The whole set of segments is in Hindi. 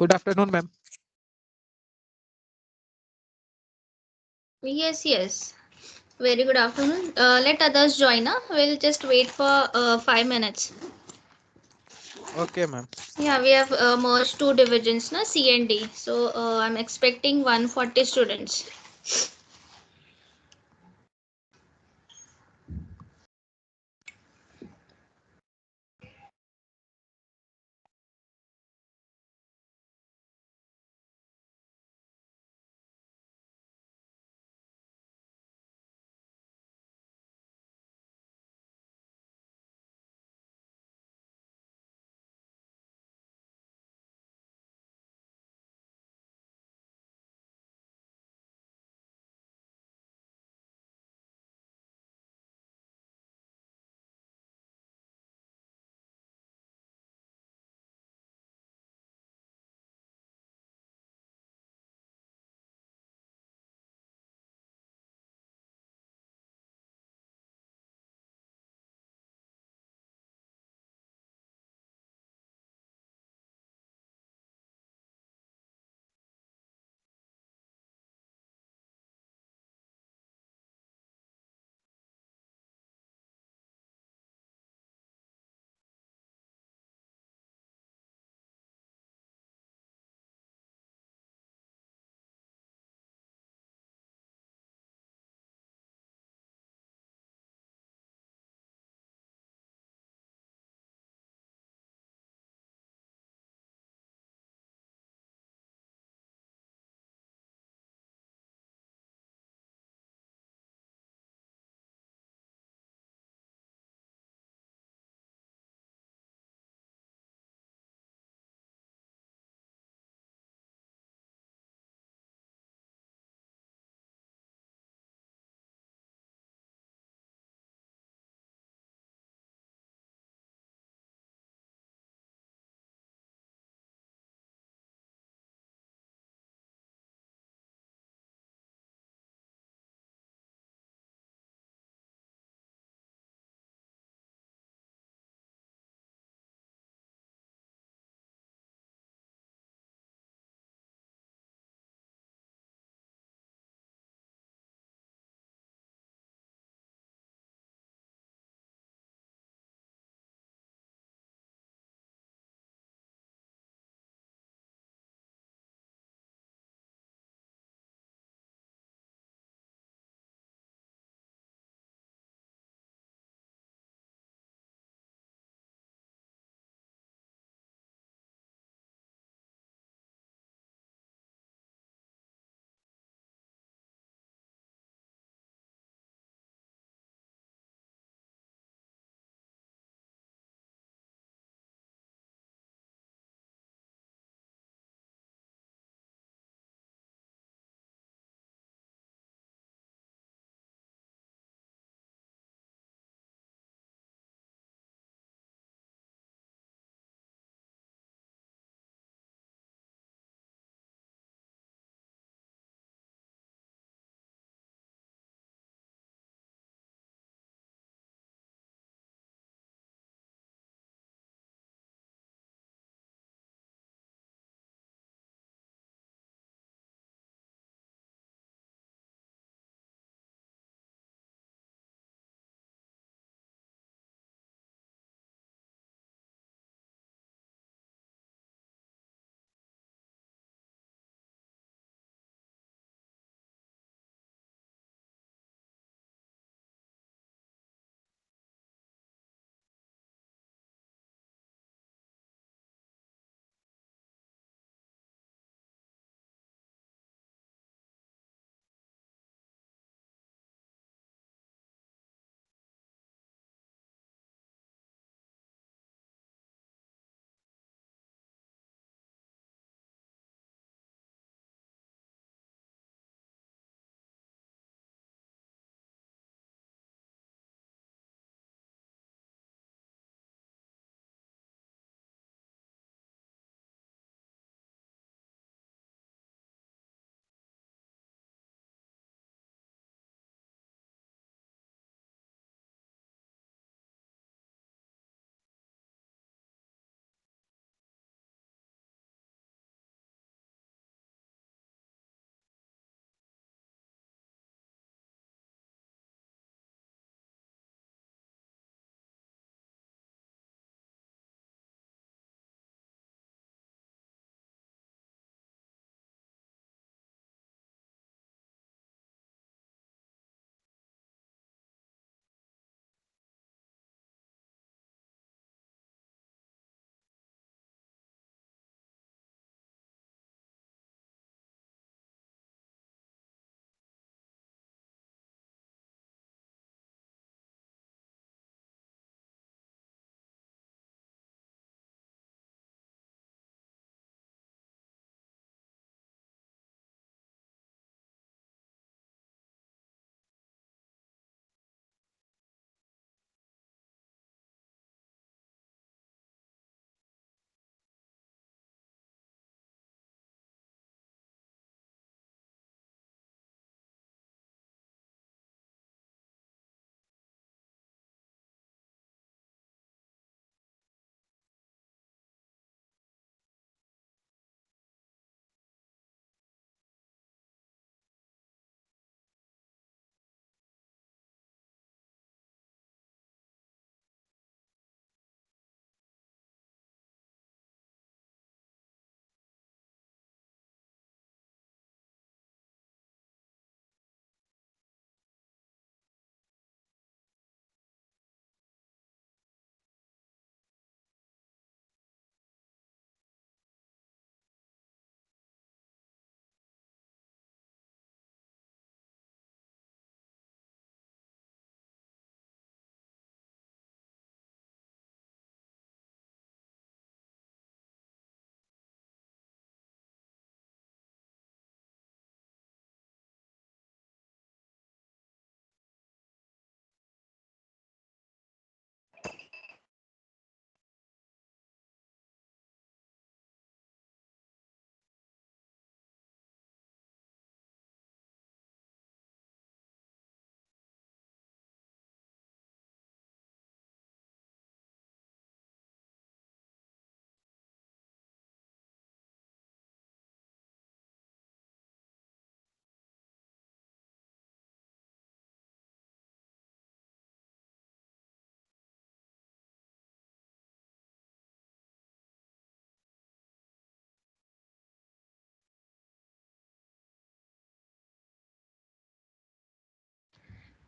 Good afternoon, ma'am. Yes, yes. Very good afternoon. Let others join. We'll just wait for 5 minutes. Okay, ma'am. Yeah, we have merged two divisions, na C and D. So I'm expecting 140 students.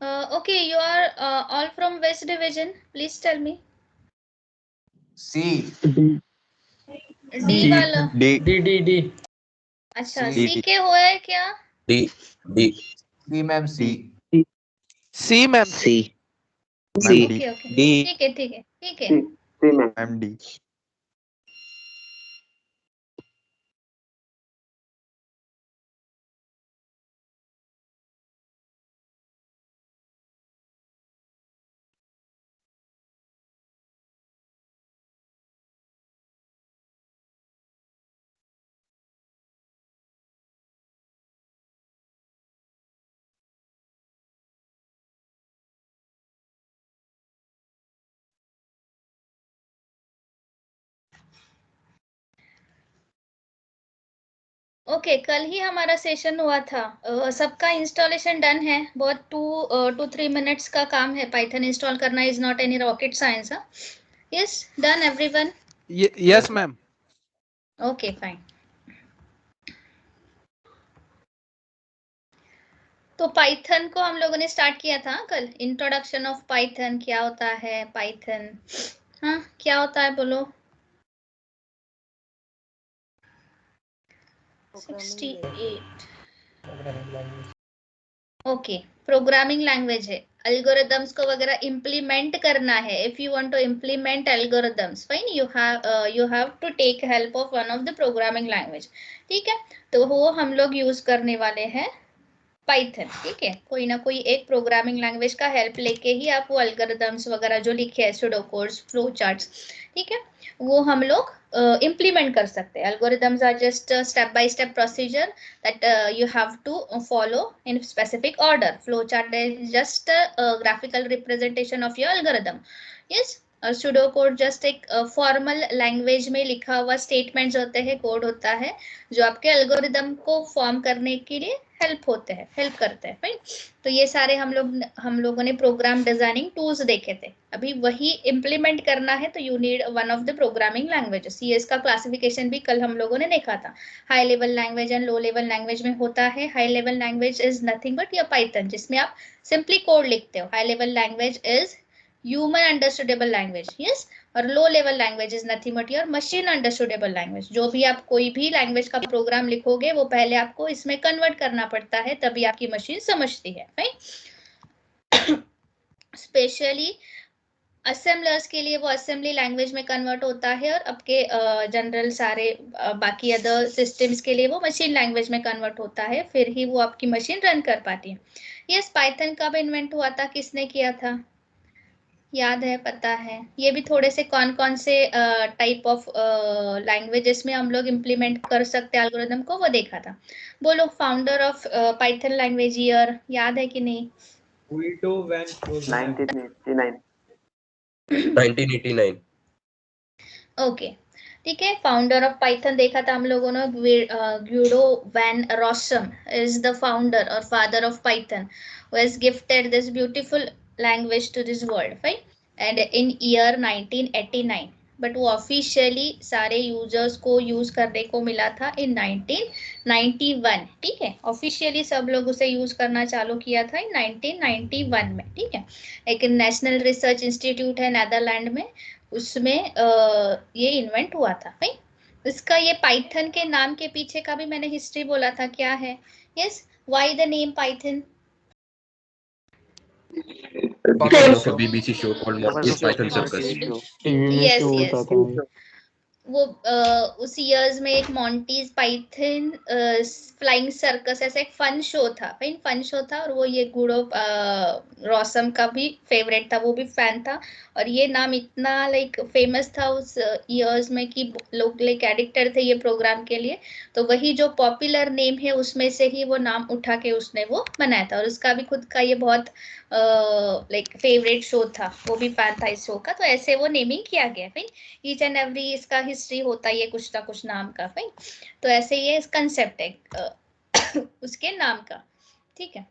Okay, you are all from which division? Please tell me. C. D वाला. D. अच्छा, C. C के हुआ है क्या? D. C ma'am C. C ma'am C. C. Okay okay, D. ठीक है ठीक है ठीक है. Ma'am D. ओके, कल ही हमारा सेशन हुआ था. सबका इंस्टॉलेशन डन है. बहुत 2-3 मिनट्स का काम है. पाइथन इंस्टॉल करना is not any rocket science. Yes, done everyone. Yes ma'am. Okay fine. तो पाइथन को हम लोगों ने स्टार्ट किया था कल. इंट्रोडक्शन ऑफ पाइथन, क्या होता है पाइथन. हाँ, क्या होता है बोलो. 68. ओके, प्रोग्रामिंग लैंग्वेज है. एल्गोरिदम्स को वगैरह इम्प्लीमेंट करना है. If you want to implement algorithms, fine, you have to take help of one of the programming language. ठीक है, तो वो हम लोग यूज करने वाले हैं पाइथन. ठीक है, कोई ना कोई एक प्रोग्रामिंग लैंग्वेज का हेल्प लेके ही आप वो एल्गोरिदम्स वगैरह जो लिखे हैं, सुडो कोड्स, फ्लो चार्ट्स, ठीक है, वो हम लोग इम्प्लीमेंट कर सकते हैं. Algorithms are just step by step procedure that you have to follow in specific order. Flowchart is just a graphical representation of your algorithm. Yes, और सुडो कोड जस्ट एक फॉर्मल लैंग्वेज में लिखा हुआ स्टेटमेंट्स होते हैं, कोड होता है जो आपके एल्गोरिदम को फॉर्म करने के लिए हेल्प करते हैं. राइट, तो ये सारे हम लोगों ने प्रोग्राम डिजाइनिंग टूल्स देखे थे. अभी वही इम्प्लीमेंट करना है तो you need one of the programming languages. ये इसका क्लासिफिकेशन भी कल हम लोगों ने देखा था. High level language and low level language में होता है. High level language is nothing but your Python, जिसमें आप सिंपली कोड लिखते हो. High level language is human understandable language. Yes, और low level language is nothing but your machine understandable language. जो भी आप कोई भी लैंग्वेज का प्रोग्राम लिखोगे वो पहले आपको इसमें कन्वर्ट करना पड़ता है, तभी आपकी मशीन समझती है. राइट, स्पेशली असेंबलर्स के लिए वो असेंबली लैंग्वेज में कन्वर्ट होता है, और आपके जनरल सारे बाकी अदर सिस्टम्स के लिए वो मशीन लैंग्वेज में कन्वर्ट होता है, फिर ही वो आपकी मशीन रन कर पाती है. यस, पाइथन कब इन्वेंट हुआ था, किसने किया था, याद है, पता है. ये भी थोड़े से कौन से टाइप ऑफ लैंग्वेजेस में हम लोग इम्प्लीमेंट कर सकते हैं एल्गोरिथम को, वो देखा था. बोलो, founder of Python language year याद है कि नहीं. 1989. ओके, ठीक है. फाउंडर ऑफ पाइथन देखा था हम लोगों ने. ग्यूडो वैन रॉसम इज द फाउंडर और father of Python, who has gifted this beautiful language to this world, right? And in year 1989, but वो ऑफिशियली सारे यूजर्स को यूज करने को मिला था इन 1991. ठीक है, ऑफिशियली सब लोग उसे यूज करना चालू किया था इन 1991 में. ठीक है, एक नेशनल रिसर्च इंस्टीट्यूट है नेदरलैंड में, उसमें ये इन्वेंट हुआ था. भाई, इसका ये पाइथन के नाम के पीछे का भी मैंने हिस्ट्री बोला था, क्या है. Yes, why the name Python. Because of a BBC show called Monty's Python Circus. Yes yes, वो उस इयर्स में एक मॉन्टीज पाइथन फ्लाइंग सर्कस ऐसा एक फन शो था. भाई, फन शो था, और वो ये गुडो रॉसम का भी फेवरेट था, वो भी फैन था. और ये नाम इतना लाइक फेमस था उस इयर्स में कि लोग लाइक एडिक्टेड थे ये प्रोग्राम के लिए. तो वही जो पॉपुलर नेम है उसमें से ही वो नाम उठा के उसने वो बनाया था. और उसका भी खुद का ये बहुत लाइक फेवरेट शो था, वो भी फैन था इस शो का, तो ऐसे वो नेमिंग किया गया. भाई, ईच एंड एवरी इसका हिस्ट्री होता है, ये कुछ ना कुछ नाम का. भाई, तो ऐसे ये कंसेप्ट है उसके नाम का. ठीक है,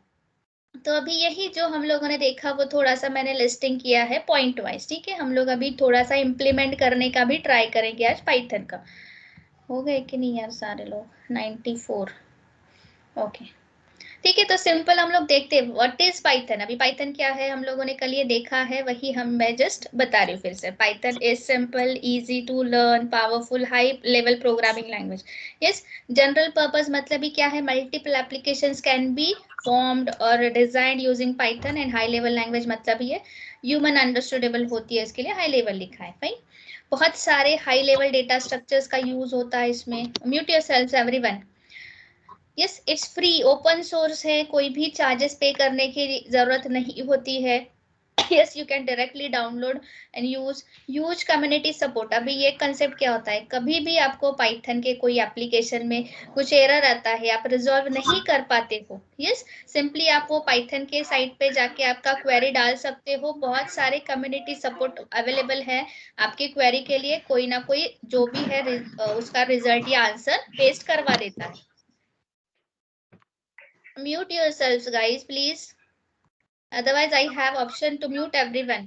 तो अभी यही जो हम लोगों ने देखा वो थोड़ा सा मैंने लिस्टिंग किया है पॉइंट वाइज. ठीक है, हम लोग अभी थोड़ा सा इम्प्लीमेंट करने का भी ट्राई करेंगे आज पाइथन का. हो गए कि नहीं यार सारे लोग. 94. ओके, ठीक है, तो सिंपल हम लोग देखते हैं व्हाट इज पाइथन। अभी पाइथन क्या है हम लोगों ने कल ये देखा है, वही मैं जस्ट बता रही हूँ फिर से। Python is simple, easy to learn, powerful, high level programming language. Yes, general purpose मतलब ही क्या है, multiple applications can be formed और designed using Python. And high level language मतलब ये ह्यूमन अंडरस्टूडेबल होती है, इसके लिए हाई लेवल लिखा है। फाइन, बहुत सारे हाई लेवल डेटा स्ट्रक्चर्स का यूज होता है इसमें। Mute yourselves everyone. Yes, it's free, open source है, कोई भी चार्जेस पे करने की जरूरत नहीं होती है। Yes, you can directly download and use community support. अभी ये कंसेप्ट क्या होता है, कभी भी आपको पाइथन के कोई एप्लीकेशन में कुछ एरर आता है, आप रिजॉल्व नहीं कर पाते हो, यस, सिंपली आप वो पाइथन के साइट पे जाके आपका क्वेरी डाल सकते हो। बहुत सारे कम्युनिटी सपोर्ट अवेलेबल है आपकी क्वेरी के लिए, कोई ना कोई जो भी है उसका रिजल्ट या आंसर पेस्ट करवा देता है। Mute yourselves guys please, otherwise I have option to mute everyone.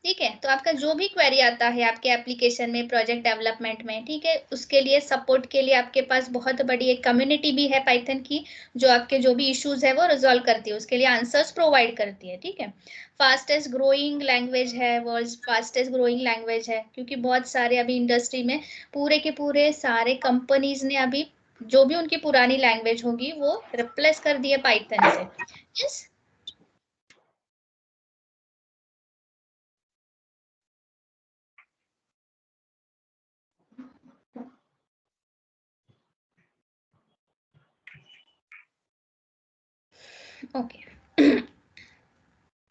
ठीक है, तो आपका जो भी क्वेरी आता है आपके एप्लीकेशन में, प्रोजेक्ट डेवलपमेंट में, ठीक है, उसके लिए सपोर्ट के लिए आपके पास बहुत बड़ी एक कम्युनिटी भी है पाइथन की, जो आपके जो भी इश्यूज है वो रिजॉल्व करती है, उसके लिए आंसर्स प्रोवाइड करती है। ठीक है, फास्टेस्ट ग्रोइंग लैंग्वेज है, वर्ल्ड फास्टेस्ट ग्रोइंग लैंग्वेज है, क्योंकि बहुत सारे अभी इंडस्ट्री में पूरे के पूरे सारे कंपनीज ने अभी जो भी उनकी पुरानी लैंग्वेज होगी वो रिप्लेस कर दिए पाइथन से। Yes, okay.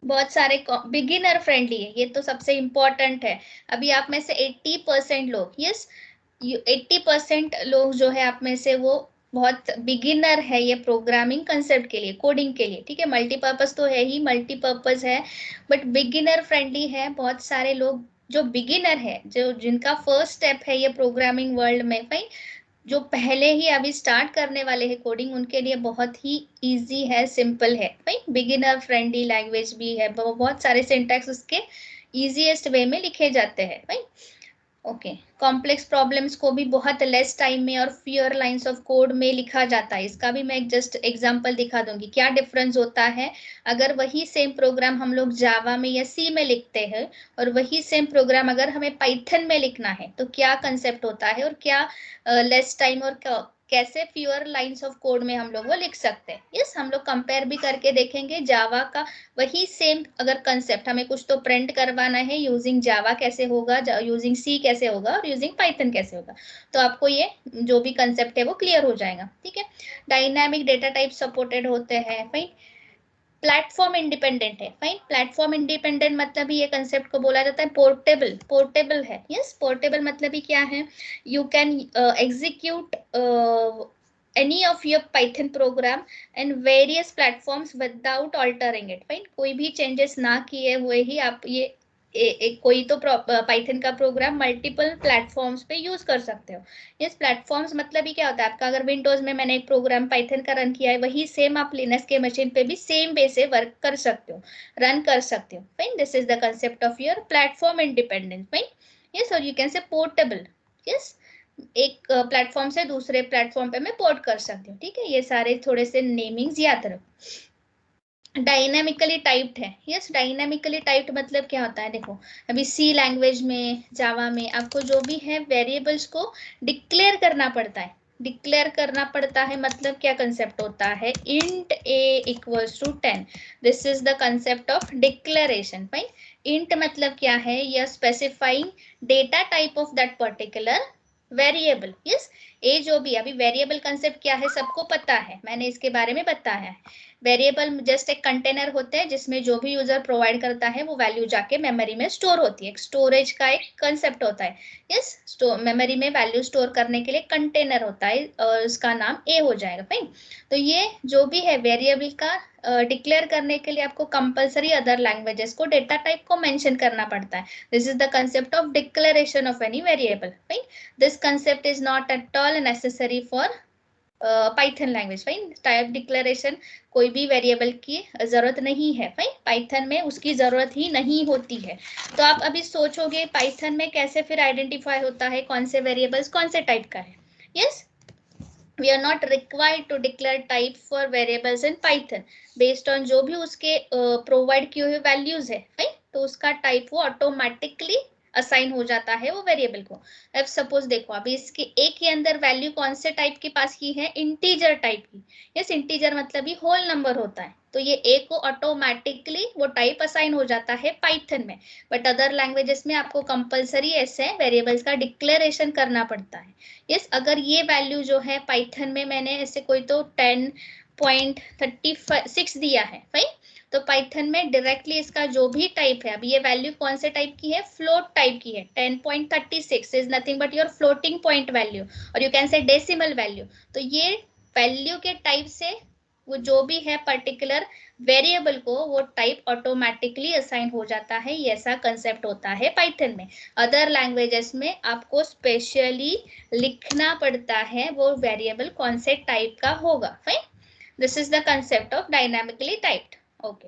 बहुत सारे बिगिनर फ्रेंडली है, ये तो सबसे इम्पोर्टेंट है। अभी आप में से 80% लोग, यस 80% लोग जो है आप में से वो बहुत बिगिनर है ये प्रोग्रामिंग कंसेप्ट के लिए, कोडिंग के लिए। ठीक है, मल्टीपर्पज तो है ही, मल्टीपर्पज है, बट बिगिनर फ्रेंडली है। बहुत सारे लोग जो बिगिनर है, जो जिनका फर्स्ट स्टेप है ये प्रोग्रामिंग वर्ल्ड में, भाई जो पहले ही अभी स्टार्ट करने वाले हैं कोडिंग, उनके लिए बहुत ही इजी है, सिंपल है भाई, बिगिनर फ्रेंडली लैंग्वेज भी है। बहुत सारे सिंटैक्स उसके इजीएस्ट वे में लिखे जाते हैं भाई। ओके, कॉम्प्लेक्स प्रॉब्लम्स को भी बहुत लेस टाइम में और फ्यूअर लाइंस ऑफ कोड में लिखा जाता है। इसका भी मैं एक जस्ट एग्जांपल दिखा दूंगी, क्या डिफरेंस होता है अगर वही सेम प्रोग्राम हम लोग जावा में या सी में लिखते हैं, और वही सेम प्रोग्राम अगर हमें पाइथन में लिखना है, तो क्या कंसेप्ट होता है, और क्या लेस टाइम और कैसे फ्यूअर लाइंस ऑफ कोड में हम लोग वो लिख सकते हैं। यस, हम लोग कंपेयर भी करके देखेंगे। जावा का वही सेम अगर कंसेप्ट हमें कुछ तो प्रिंट करवाना है, यूजिंग जावा कैसे होगा, यूजिंग सी कैसे होगा, और यूजिंग पाइथन कैसे होगा, तो आपको ये जो भी कंसेप्ट है वो क्लियर हो जाएगा। ठीक है, डायनामिक डेटा टाइप सपोर्टेड होते हैं। फाइन, प्लेटफॉर्म इंडिपेंडेंट है। फाइन, प्लेटफॉर्म इंडिपेंडेंट मतलब ही ये कंसेप्ट को बोला जाता है पोर्टेबल। पोर्टेबल है, यस, पोर्टेबल मतलब ही क्या है, you can execute any of your python program and various platforms without altering it. Fine, कोई भी चेंजेस ना किए हुए ही आप ये कोई तो पाइथन का प्रोग्राम मल्टीपल प्लेटफॉर्म्स पे यूज कर सकते हो। यस, प्लेटफॉर्म्स मतलब ही क्या होता है, आपका अगर विंडोज में मैंने एक प्रोग्राम पाइथन का रन किया है, वही सेम आप लिनक्स के मशीन पे भी सेम वे से वर्क कर सकते हो, रन कर सकते हो। Fine, this is the concept of your platform independence. Fine, yes, और you can say portable. Yes, एक प्लेटफॉर्म से दूसरे प्लेटफॉर्म पे मैं पोर्ट कर सकती हूँ। ठीक है, ये सारे थोड़े से नेमिंग्स याद रखो। डायनामिकली टाइप्ड है। यस, डायनामिकली टाइप्ड मतलब क्या होता है, देखो अभी सी लैंग्वेज में, जावा में आपको जो भी है वेरिएबल्स को डिक्लेयर करना पड़ता है। डिक्लेयर करना पड़ता है मतलब क्या कंसेप्ट होता है, int a equals to 10, this is the concept of declaration. Fine, int मतलब क्या है, यह specifying data type of that particular variable. Yes, ए जो भी, अभी वेरिएबल कंसेप्ट क्या है सबको पता है, मैंने इसके बारे में बताया है। वेरिएबल जस्ट एक कंटेनर होते हैं जिसमें जो भी यूजर प्रोवाइड करता है वो वैल्यू जाके मेमोरी में स्टोर होती है। स्टोरेज का एक कंसेप्ट होता है। यस, मेमोरी में वैल्यू स्टोर करने के लिए कंटेनर होता है और उसका नाम ए हो जाएगा। फाइन, तो ये जो भी है वेरिएबल का डिक्लेयर करने के लिए आपको कंपलसरी अदर लैंग्वेजेस को डेटा टाइप को मेंशन करना पड़ता है। This is the concept of declaration of any variable. Fine, this concept is not at all necessary for Python language. Fine, type declaration कोई भी वेरिएबल की जरूरत नहीं है। फाइन, पाइथन में उसकी जरूरत ही नहीं होती है। तो आप अभी सोचोगे पाइथन में कैसे फिर आइडेंटिफाई होता है कौन से वेरिएबल्स कौन से टाइप का है। Yes, we are not required to declare type for variables in Python based on जो भी उसके provide किए हुए values है, right? तो उसका type वो automatically असाइन हो जाता है वो वेरिएबल को. अब सपोज देखो अभी इसके ए के अंदर वैल्यू कौन से टाइप के पास की है, इंटीजर टाइप की. यस, इंटीजर मतलब ही होल नंबर होता है, तो ये ए को ऑटोमेटिकली वो टाइप असाइन हो जाता है पाइथन में. बट अदर लैंग्वेजेस में आपको कंपलसरी ऐसे वेरिएबल्स का डिक्लेरेशन करना पड़ता है. यस, अगर ये वैल्यू जो है पाइथन में मैंने ऐसे कोई तो 10.36 दिया है, राइट? तो पाइथन में डायरेक्टली इसका जो भी टाइप है, अभी ये वैल्यू कौन से टाइप की है, फ्लोट टाइप की है. 10.36 is nothing but your floating point value, और you can say decimal value. तो ये वैल्यू के टाइप से वो जो भी है पर्टिकुलर वेरिएबल को वो टाइप ऑटोमेटिकली असाइन हो जाता है. ये ऐसा कंसेप्ट होता है पाइथन में. अदर लैंग्वेजेस में आपको स्पेशली लिखना पड़ता है वो वेरिएबल कौन से टाइप का होगा, right? This is the concept of dynamically typed. Okay,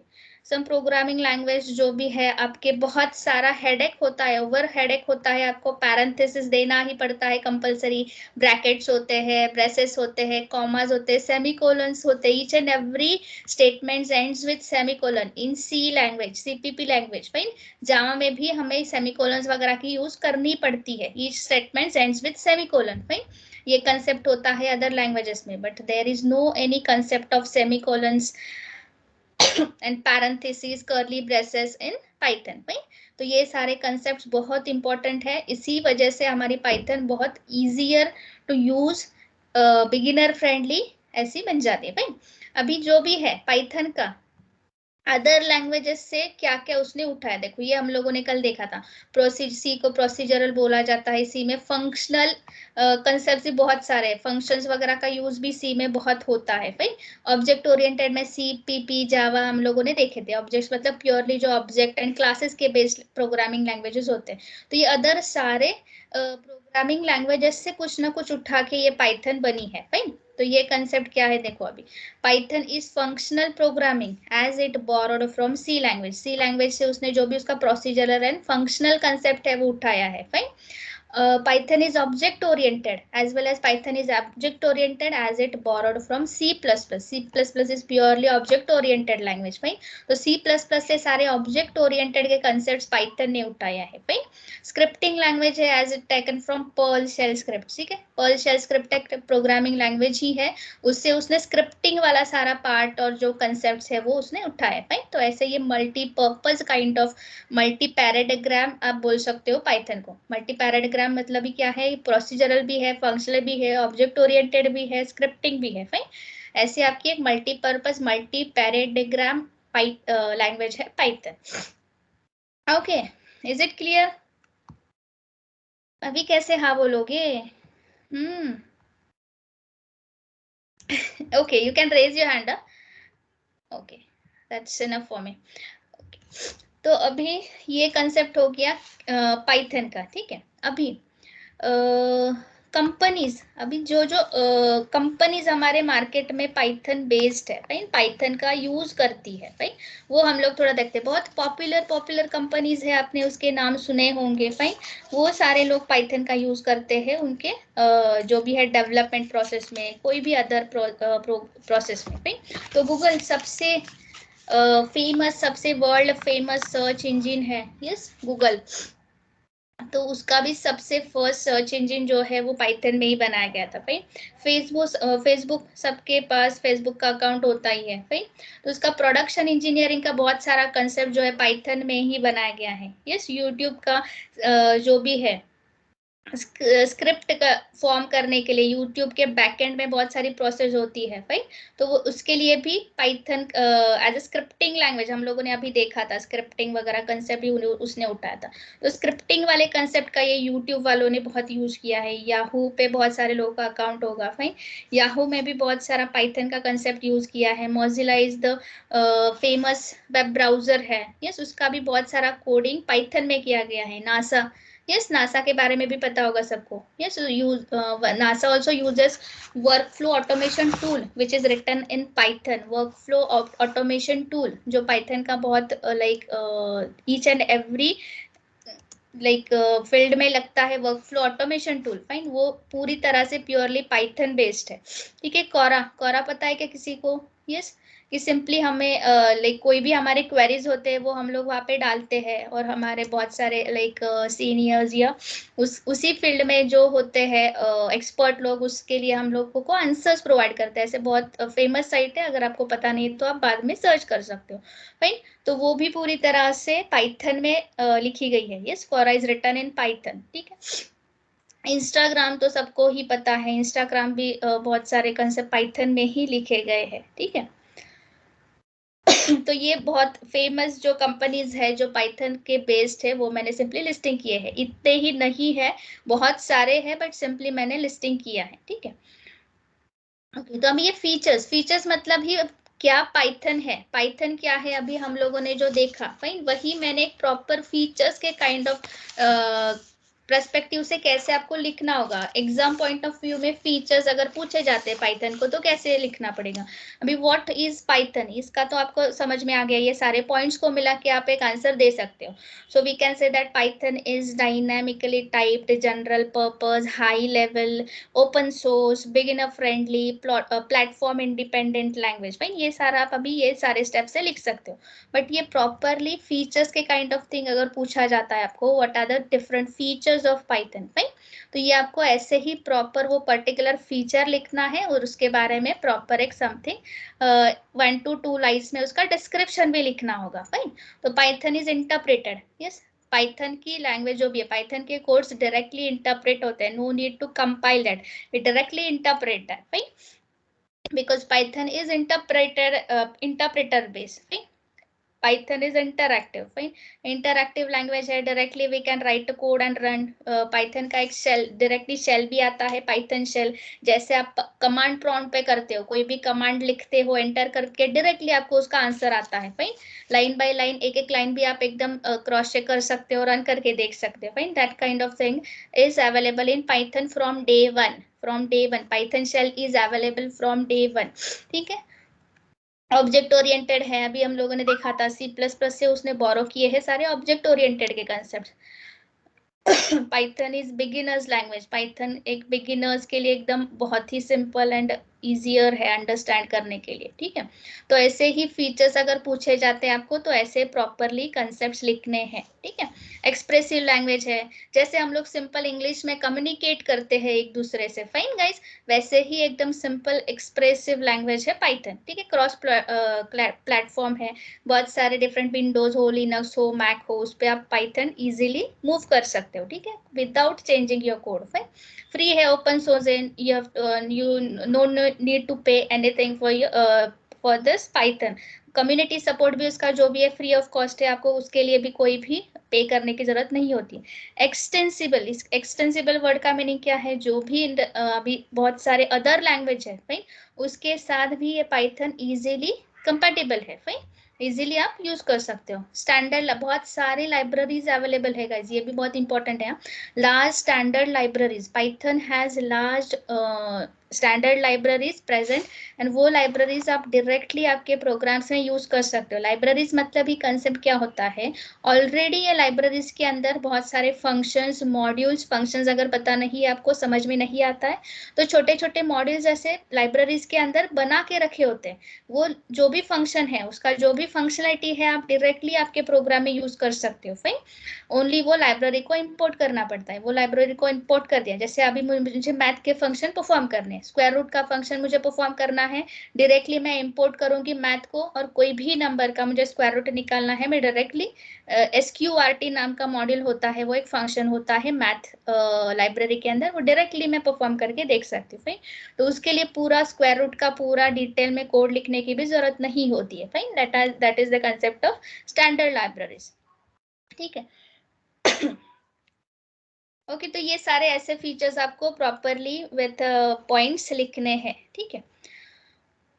some programming language जो भी है आपके बहुत सारा हेडेक होता है, ओवर हेडेक होता है, आपको पैरेंथेसिस देना ही पड़ता है कंपलसरी. ब्रैकेट्स होते हैं, ब्रेसेस होते हैं, कॉमास होते हैं, सेमीकोलन्स होते हैं. Each and every statement ends with semicolon in C language, CPP language, fine. Java में भी हमें सेमीकोलन्स वगैरह की यूज करनी पड़ती है. Each statement ends with semicolon, fine. ये कंसेप्ट होता है अदर लैंग्वेजेस में, but there is no any concept of semicolons and parentheses, curly braces in Python, right? तो ये सारे concepts बहुत important है. इसी वजह से हमारी Python बहुत easier to use, beginner friendly ऐसी बन जाती है, right? अभी जो भी है Python का अदर लैंग्वेजेस से क्या क्या उसने उठाया, देखो ये हम लोगों ने कल देखा था. सी को प्रोसीजरल बोला जाता है. सी में फंक्शनल कंसेप्ट भी बहुत सारे हैं. फंक्शंस वगैरह का यूज भी सी में बहुत होता है, राइट? ऑब्जेक्ट ओरिएंटेड में सी, पीपी, जावा हम लोगों ने देखे थे. ऑब्जेक्ट्स मतलब प्योरली जो ऑब्जेक्ट एंड क्लासेस के बेस्ड प्रोग्रामिंग लैंग्वेजेस होते हैं. तो ये अदर सारे प्रोग्रामिंग लैंग्वेजेस से कुछ ना कुछ उठा के ये पाइथन बनी है, राइट? तो ये कंसेप्ट क्या है देखो, अभी Python is functional programming as it borrowed from C language. C language से उसने जो भी उसका प्रोसीजरल एंड फंक्शनल कंसेप्ट है वो उठाया है, fine. Python is object oriented as well as Python is object oriented as it borrowed from C++. C++ is purely object oriented language, fine. तो C++ से सारे object oriented के concepts Python ने उठाया है, फाइन. स्क्रिप्टिंग लैंग्वेज है as it taken from Perl shell script, ठीक है. Perl shell script एक प्रोग्रामिंग लैंग्वेज ही है, उससे उसने स्क्रिप्टिंग वाला सारा पार्ट और जो कंसेप्ट है वो उसने उठाया, फाइन. तो ऐसे ये मल्टीपर्पज काइंड ऑफ मल्टी पैराडाग्राम आप बोल सकते हो पाइथन को. मल्टी पैराडाग्राम मतलब ही क्या है, प्रोसीजरल भी है, फंक्शनल भी है, ऑब्जेक्ट ओरिएंटेड भी है, स्क्रिप्टिंग भी है, फाइन. ऐसे आपकी एक मल्टीपर्पज मल्टी पैराडाग्राम लैंग्वेज है Python. Okay, is it clear? अभी कैसे हाँ बोलोगे? Okay, you can raise your hand. Okay, that's enough for me. तो अभी ये कंसेप्ट हो गया पाइथन का, ठीक है. अभी कंपनीज, अभी जो जो कंपनीज हमारे मार्केट में पाइथन बेस्ड है, राइट, पाइथन का यूज करती है, राइट, वो हम लोग थोड़ा देखते हैं. बहुत पॉपुलर कंपनीज है, आपने उसके नाम सुने होंगे, राइट. वो सारे लोग पाइथन का यूज करते हैं उनके जो भी है डेवलपमेंट प्रोसेस में, कोई भी अदर प्रोसेस में, राइट. तो गूगल सबसे फेमस, सबसे वर्ल्ड फेमस सर्च इंजिन है, यस, गूगल. तो उसका भी सबसे फर्स्ट सर्च इंजन जो है वो पाइथन में ही बनाया गया था, भाई. फेसबुक सबके पास फेसबुक का अकाउंट होता ही है, भाई. तो उसका प्रोडक्शन इंजीनियरिंग का बहुत सारा कंसेप्ट जो है पाइथन में ही बनाया गया है. यस, यूट्यूब का जो भी है स्क्रिप्ट का फॉर्म करने के लिए यूट्यूब के बैकएंड में बहुत सारी प्रोसेस होती है, राइट. तो वो उसके लिए भी Python as a scripting language हम लोगों ने अभी देखा था. स्क्रिप्टिंग वगैरह कंसेप्ट भी उसने उठाया था. तो स्क्रिप्टिंग वाले कंसेप्ट का ये यूट्यूब वालों ने बहुत यूज किया है. याहू पे बहुत सारे लोगों का अकाउंट होगा, राइट. याहू में भी बहुत सारा पाइथन का कंसेप्ट यूज किया है. Mozilla is the famous web browser है, यस, उसका भी बहुत सारा कोडिंग पाइथन में किया गया है. नासा, यस, नासा के बारे में भी पता होगा सबको. Yes, NASA also uses workflow automation tool which is written in Python. Workflow automation tool जो पाइथन का बहुत like each and every like field में लगता है workflow automation tool, fine, वो पूरी तरह से प्योरली पाइथन बेस्ड है। ठीक है, कोरा, कोरा पता है क्या किसी को? यस, कि सिंपली हमें लाइक कोई भी हमारे क्वेरीज होते हैं वो हम लोग वहाँ पे डालते हैं, और हमारे बहुत सारे लाइक सीनियर्स या उसी फील्ड में जो होते हैं एक्सपर्ट लोग, उसके लिए हम लोगों को आंसर्स प्रोवाइड करते हैं। ऐसे बहुत फेमस साइट है, अगर आपको पता नहीं तो आप बाद में सर्च कर सकते हो, फाइन। तो वो भी पूरी तरह से पाइथन में लिखी गई है। Yes, Quora is written in Python. ठीक है, इंस्टाग्राम तो सबको ही पता है, इंस्टाग्राम भी बहुत सारे कंसेप्ट पाइथन में ही लिखे गए हैं। ठीक है, तो ये बहुत फेमस जो कंपनीज है जो पाइथन के बेस्ड है वो मैंने सिंपली लिस्टिंग किए हैं। इतने ही नहीं है, बहुत सारे हैं, बट सिंपली मैंने लिस्टिंग किया है। ठीक है, ओके। तो हम ये फीचर्स मतलब ही क्या पाइथन है, पाइथन क्या है, अभी हम लोगों ने जो देखा, फाइन, वही मैंने एक प्रॉपर फीचर्स के काइंड ऑफ पर्सपेक्टिव से कैसे आपको लिखना होगा। एग्जाम पॉइंट ऑफ व्यू में फीचर्स अगर पूछे जाते हैं पाइथन को तो कैसे लिखना पड़ेगा। अभी व्हाट इज पाइथन, इसका तो आपको समझ में आ गया, ये सारे पॉइंट्स को मिला के आप एक आंसर दे सकते हो। So we can say that Python is dynamically typed, general purpose, high level, open source, beginner friendly, platform independent language, fine. ये सारा आप अभी ये सारे स्टेप से लिख सकते हो। बट ये प्रॉपरली फीचर्स के काइंड ऑफ थिंग अगर पूछा जाता है आपको, what are the different features of Python, fine, तो ये आपको ऐसे ही प्रॉपर वो पर्टिकुलर फीचर लिखना है, और उसके बारे में प्रॉपर एक समथिंग 1 to 2 लाइन्स में उसका डिस्क्रिप्शन भी लिखना होगा, फाइन। तो Python is interpreted, yes, Python की लैंग्वेज जो भी है, पाइथन के कोड्स डायरेक्टली इंटरप्रेट होते हैं, no need to compile that, we directly interpret that, fine, because Python is interpreter based, fine. Python is interactive, fine. Interactive language है, directly we can write code and run. Python का एक shell, directly shell भी आता है, Python shell। जैसे आप command prompt पे करते हो, कोई भी command लिखते हो, enter करके directly आपको उसका आंसर आता है, fine। लाइन बाय लाइन, एक एक लाइन भी आप एकदम क्रॉस चेक कर सकते हो, रन करके देख सकते हो, fine. That kind of thing is available in Python from day one, Python shell is available from day one। ठीक है, ऑब्जेक्ट ओरिएंटेड है, अभी हम लोगों ने देखा था C++ से उसने बोरो किए हैं सारे ऑब्जेक्ट ओरिएंटेड के concept. Python is beginners language, Python एक बिगिनर्स के लिए एकदम बहुत ही सिंपल एंड इजियर है अंडरस्टैंड करने के लिए। ठीक है, तो ऐसे ही फीचर्स अगर पूछे जाते हैं आपको तो ऐसे प्रॉपरली कंसेप्ट्स लिखने हैं। ठीक है, एक्सप्रेसिव लैंग्वेज है, जैसे हम लोग सिंपल इंग्लिश में कम्युनिकेट करते हैं एक दूसरे से, फाइन गाइस, वैसे ही एकदम सिंपल एक्सप्रेसिव लैंग्वेज है पाइथन। ठीक है, क्रॉस प्लेटफॉर्म है, बहुत सारे डिफरेंट विंडोज हो, लिनक्स हो, मैक हो, उस पर आप पाइथन इजीली मूव कर सकते हो। ठीक है, without changing your code, fine. Free है, ओपन सोर्स है, you no need to pay anything for this Python। Community support भी उसका जो भी है फ्री ऑफ कॉस्ट है, आपको उसके लिए भी कोई भी पे करने की जरूरत नहीं होती। एक्सटेंसिबल, इस एक्सटेंसिबल वर्ड का मीनिंग क्या है, जो भी अभी बहुत सारे अदर लैंग्वेज है, फाइन, उसके साथ भी ये पाइथन इजीली कंपेटेबल है, फाइन, इजीली आप यूज कर सकते हो। स्टैंडर्ड, बहुत सारे लाइब्रेरीज अवेलेबल है गाइज, ये भी बहुत इंपॉर्टेंट है। Large standard libraries, Python has large standard libraries present, and वो लाइब्रेरीज आप डायरेक्टली आपके प्रोग्राम्स में यूज कर सकते हो। लाइब्रेरीज मतलब ही कंसेप्ट क्या होता है, ऑलरेडी ये लाइब्रेरीज के अंदर बहुत सारे फंक्शंस, मॉड्यूल्स, फंक्शंस अगर पता नहीं आपको, समझ में नहीं आता है, तो छोटे छोटे मॉड्यूल्स ऐसे लाइब्रेरीज के अंदर बना के रखे होते हैं। वो जो भी फंक्शन है, उसका जो भी फंक्शनलिटी है, आप डायरेक्टली आपके प्रोग्राम में यूज कर सकते हो, फाइन। ओनली वो लाइब्रेरी को इंपोर्ट करना पड़ता है, वो लाइब्रेरी को इंपोर्ट कर दिया। जैसे अभी मुझे मैथ के फंक्शन परफॉर्म करने हैं, स्क्वायर रूट का फंक्शन मुझे परफॉर्म करना है, डायरेक्टली मैं इंपोर्ट करूंगी मैथ को, और कोई भी नंबर का मुझे स्क्वायर रूट निकालना है, मैं डायरेक्टली SQRT नाम का मॉड्यूल होता है, वो एक फंक्शन होता है मैथ लाइब्रेरी के अंदर, वो डायरेक्टली मैं परफॉर्म करके देख सकती हूँ, फाइन। तो उसके लिए पूरा स्क्वायर रूट का पूरा डिटेल में कोड लिखने की भी जरूरत नहीं होती है, fine. That is the concept of standard libraries. ठीक है, ओके, तो ये सारे ऐसे फीचर्स आपको प्रॉपरली विथ पॉइंट्स लिखने हैं। ठीक है,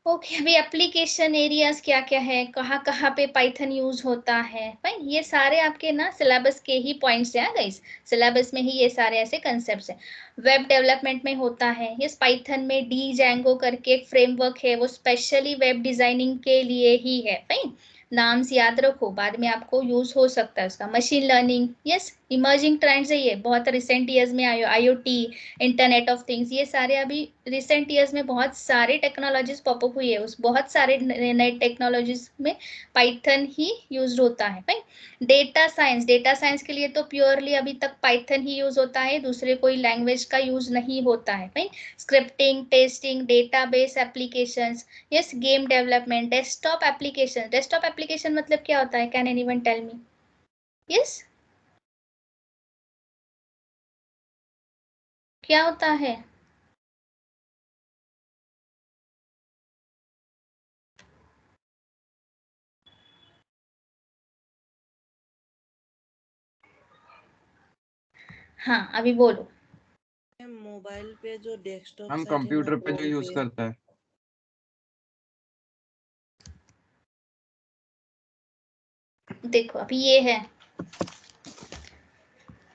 ओके, अभी एप्लीकेशन एरियाज क्या क्या है, कहाँ कहाँ पे पाइथन यूज होता है, फाइन, ये सारे आपके ना सिलेबस के ही पॉइंट्स हैं गाइस, सिलेबस में ही ये सारे ऐसे कंसेप्ट्स हैं। वेब डेवलपमेंट में होता है, ये पाइथन में डी जैंगो करके एक फ्रेमवर्क है, वो स्पेशली वेब डिजाइनिंग के लिए ही है, फाइन। नाम से याद रखो, बाद में आपको यूज हो सकता है उसका। Machine learning, yes, emerging trends है ये, बहुत रिसेंट ईयर्स में IoT, इंटरनेट ऑफ थिंग्स, ये सारे अभी रिसेंट ईयर्स में बहुत सारे टेक्नोलॉजीज पॉपअप हुई है। उस बहुत सारे नए टेक्नोलॉजीज में पाइथन ही यूज होता है। भाई डेटा साइंस के लिए तो प्योरली अभी तक पाइथन ही यूज होता है, दूसरे कोई लैंग्वेज का यूज नहीं होता है। भाई scripting, testing, database applications, yes, game development, desktop application मतलब क्या होता है? Can anyone tell me? Yes, क्या होता है? हाँ, अभी बोलो। मोबाइल पे जो डेस्कटॉप हम साइट है कंप्यूटर ना, पे जो फोन यूज पे। करता है। देखो अभी ये है,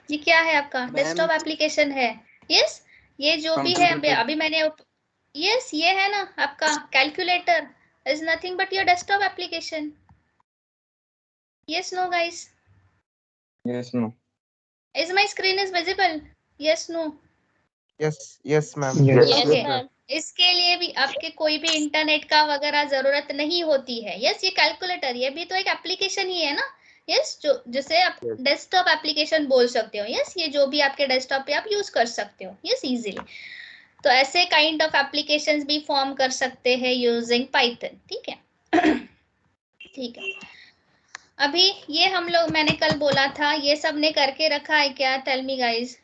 ये क्या है आपका? मैम, डेस्कटॉप एप्लीकेशन है। यस, ये जो भी है कंप्यूटर पे अभी मैंने, यस, ये है ना आपका calculator, is nothing but your desktop application. Yes, no guys? Yes no, is my screen is visible? Yes, no? Yes ma'am, okay, इसके लिए भी आपके कोई भी इंटरनेट का वगैरह जरूरत नहीं होती है। यस, ये कैलकुलेटर, ये भी तो एक एप्लीकेशन ही है ना। यस, जो जिसे आप डेस्कटॉप एप्लीकेशन बोल सकते हो। यस, ये जो भी आपके डेस्कटॉप पे आप यूज कर सकते हो, यस, इजीली। तो ऐसे काइंड ऑफ एप्लीकेशंस भी फॉर्म कर सकते हैं यूजिंग पाइथन। ठीक है? ठीक है। अभी ये हम लोग, मैंने कल बोला था, ये सब ने करके रखा है क्या? टेल मी गाइस,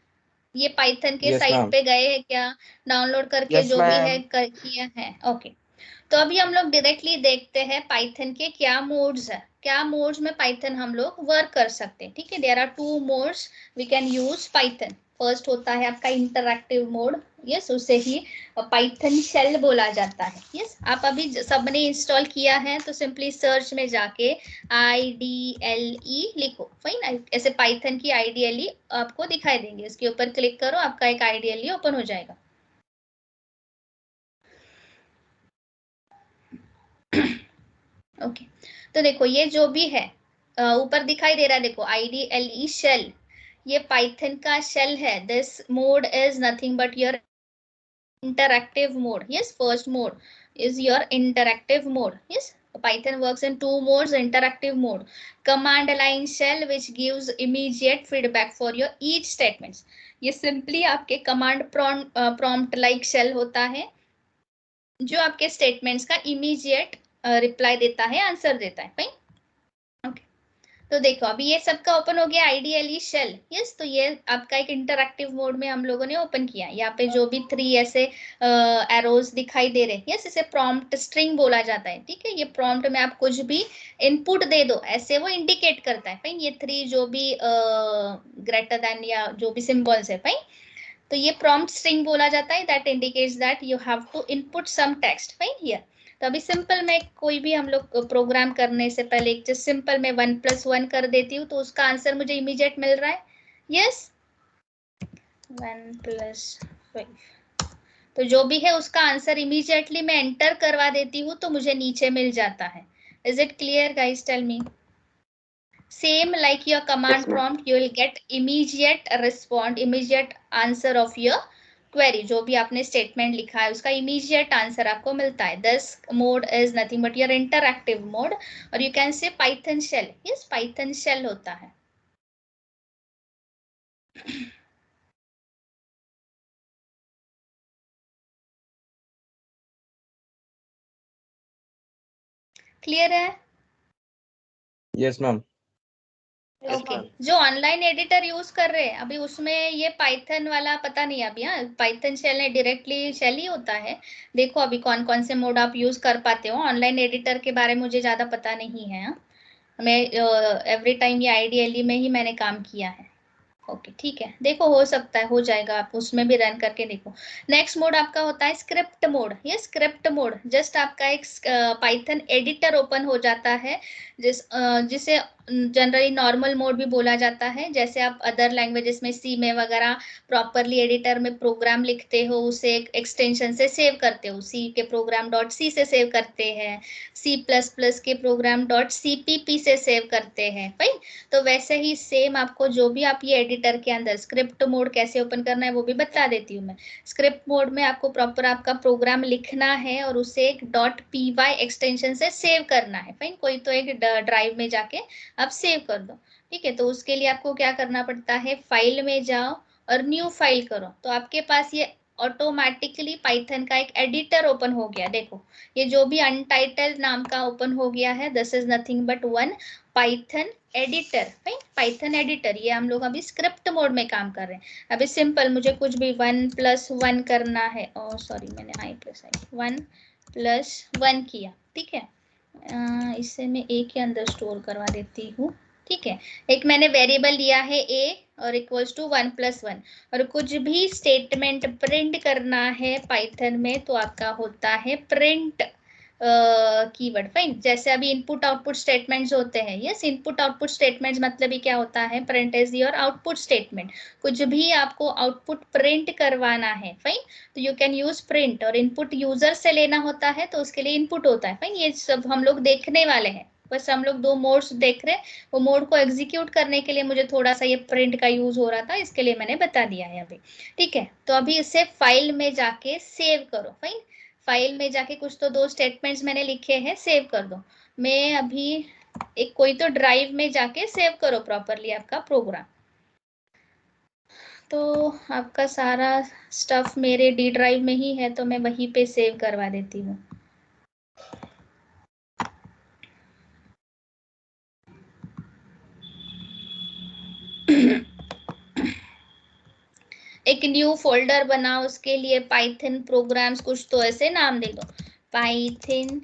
ये पाइथन के Yes, साइट ma'am. पे गए हैं क्या? डाउनलोड करके Yes, जो भी ma'am. है कर किया है? ओके। तो अभी हम लोग डायरेक्टली देखते हैं पाइथन के क्या मोड्स है, क्या मोड्स में पाइथन हम लोग वर्क कर सकते हैं। ठीक है, there are 2 modes we can use Python. First होता है आपका इंटरैक्टिव मोड, यस, उसे ही पाइथन शेल बोला जाता है। यस, आप अभी सबने इंस्टॉल किया है तो सिंपली सर्च में जाके IDLE लिखो, फाइन, ऐसे पाइथन की IDLE आपको दिखाई देंगे, इसके ऊपर क्लिक करो, आपका एक IDLE ओपन हो जाएगा। ओके, तो देखो ये जो भी है ऊपर दिखाई दे रहा है, देखो IDLE शेल, ये पाइथन का शेल है। This mode is nothing but your interactive mode. Yes, first mode is your interactive mode. Yes, Python works in 2 modes. Interactive mode, command line shell, which gives immediate feedback for your each statements. ये simply आपके command prompt like shell होता है, जो आपके statements का immediate reply देता है, आंसर देता है। Fine, okay. तो देखो अभी ये सबका ओपन हो गया IDLE शेल। यस, तो ये आपका एक इंटरैक्टिव मोड में हम लोगों ने ओपन किया। यहाँ पे जो भी 3 ऐसे एरोज दिखाई दे रहे हैं, यस, इसे प्रॉम्प्ट स्ट्रिंग बोला जाता है। ठीक है, ये प्रॉम्प्ट में आप कुछ भी इनपुट दे दो, ऐसे वो इंडिकेट करता है। फाइन, ये 3 जो भी ग्रेटर देन या जो भी सिंबल्स है, फाइन, तो ये प्रॉम्प्ट स्ट्रिंग बोला जाता है। That indicates that you have to input some text. Fine, here तो अभी सिंपल में कोई भी हम लोग प्रोग्राम करने से पहले एक सिंपल में 1+1 कर देती हूँ, तो उसका आंसर मुझे इमीडिएट मिल रहा है। यस, 1+5, तो जो भी है उसका आंसर इमीडिएटली मैं एंटर करवा देती हूँ तो मुझे नीचे मिल जाता है। Is it clear guys? Tell me. Same like your command prompt, you will get immediate response, immediate answer of your query. जो भी आपने statement लिखा है उसका immediate answer आपको मिलता है। This mode is nothing but your interactive mode, और you can say Python shell. Yes, Python shell होता है। क्लियर है? Yes ma'am. ओके, जो ऑनलाइन एडिटर यूज कर रहे हैं अभी उसमें ये पाइथन वाला पता नहीं अभी। हाँ, पाइथन शेल ने डायरेक्टली शेल ही होता है। देखो अभी कौन कौन से मोड आप यूज कर पाते हो। ऑनलाइन एडिटर के बारे में मुझे ज्यादा पता नहीं है। हाँ? मैं एवरी टाइम ये IDLE में ही मैंने काम किया है। ओके, ठीक है, देखो हो सकता है हो जाएगा, आप उसमें भी रन करके देखो। नेक्स्ट मोड आपका होता है स्क्रिप्ट मोड। ये स्क्रिप्ट मोड जस्ट आपका एक पाइथन एडिटर ओपन हो जाता है जिसे जनरली नॉर्मल मोड भी बोला जाता है। जैसे आप अदर लैंग्वेजेस में सी में वगैरह प्रॉपरली एडिटर में प्रोग्राम लिखते हो, उसे एक एक्सटेंशन से सेव करते हो, सी के प्रोग्राम डॉट सी से सेव करते हैं, C++ के प्रोग्राम डॉट CPP से सेव करते हैं, फाइन। तो वैसे ही सेम आपको जो भी आप ये एडिटर के अंदर स्क्रिप्ट मोड कैसे ओपन करना है वो भी बता देती हूँ मैं। स्क्रिप्ट मोड में आपको प्रॉपर आपका प्रोग्राम लिखना है और उसे एक .py एक्सटेंशन से सेव करना है, फाइन। कोई तो एक ड्राइव में जाके आप सेव कर दो, ठीक है। तो उसके लिए आपको क्या करना पड़ता है, फाइल में जाओ और न्यू फाइल करो, तो आपके पास ये ऑटोमेटिकली पाइथन का एक एडिटर ओपन हो गया। देखो ये जो भी अनटाइटल्ड नाम का ओपन हो गया है, this is nothing but one Python editor, right. Python editor, ये हम लोग अभी स्क्रिप्ट मोड में काम कर रहे हैं। अभी सिंपल मुझे कुछ भी 1+1 करना है, ओ सॉरी मैंने i+i 1+1 किया, ठीक है। इससे मैं a के अंदर स्टोर करवा देती हूँ, ठीक है। एक मैंने वेरिएबल लिया है a और इक्वल्स टू 1+1, और कुछ भी स्टेटमेंट प्रिंट करना है पाइथन में तो आपका होता है प्रिंट कीवर्ड, फाइन। जैसे अभी इनपुट आउटपुट स्टेटमेंट्स होते हैं, यस इनपुट आउटपुट स्टेटमेंट्स मतलब ही क्या होता है, print is your output statement. कुछ भी आपको आउटपुट प्रिंट करवाना है, फाइन, तो यू कैन यूज प्रिंट। और इनपुट यूजर से लेना होता है तो उसके लिए इनपुट होता है, फाइन। ये सब हम लोग देखने वाले हैं, बस हम लोग 2 मोड्स देख रहे हैं। वो मोड को एग्जीक्यूट करने के लिए मुझे थोड़ा सा ये प्रिंट का यूज हो रहा था, इसके लिए मैंने बता दिया है अभी, ठीक है। तो अभी इसे फाइल में जाके सेव करो, फाइन। फाइल में जाके कुछ तो 2 स्टेटमेंट्स मैंने लिखे हैं, सेव कर दो। मैं अभी एक कोई तो ड्राइव में जाके सेव करो प्रॉपरली आपका प्रोग्राम। तो आपका सारा स्टफ मेरे डी ड्राइव में ही है, तो मैं वहीं पे सेव करवा देती हूँ। एक न्यू फोल्डर बनाओ, उसके लिए पाइथन प्रोग्राम्स कुछ तो ऐसे नाम दे दो, पाइथन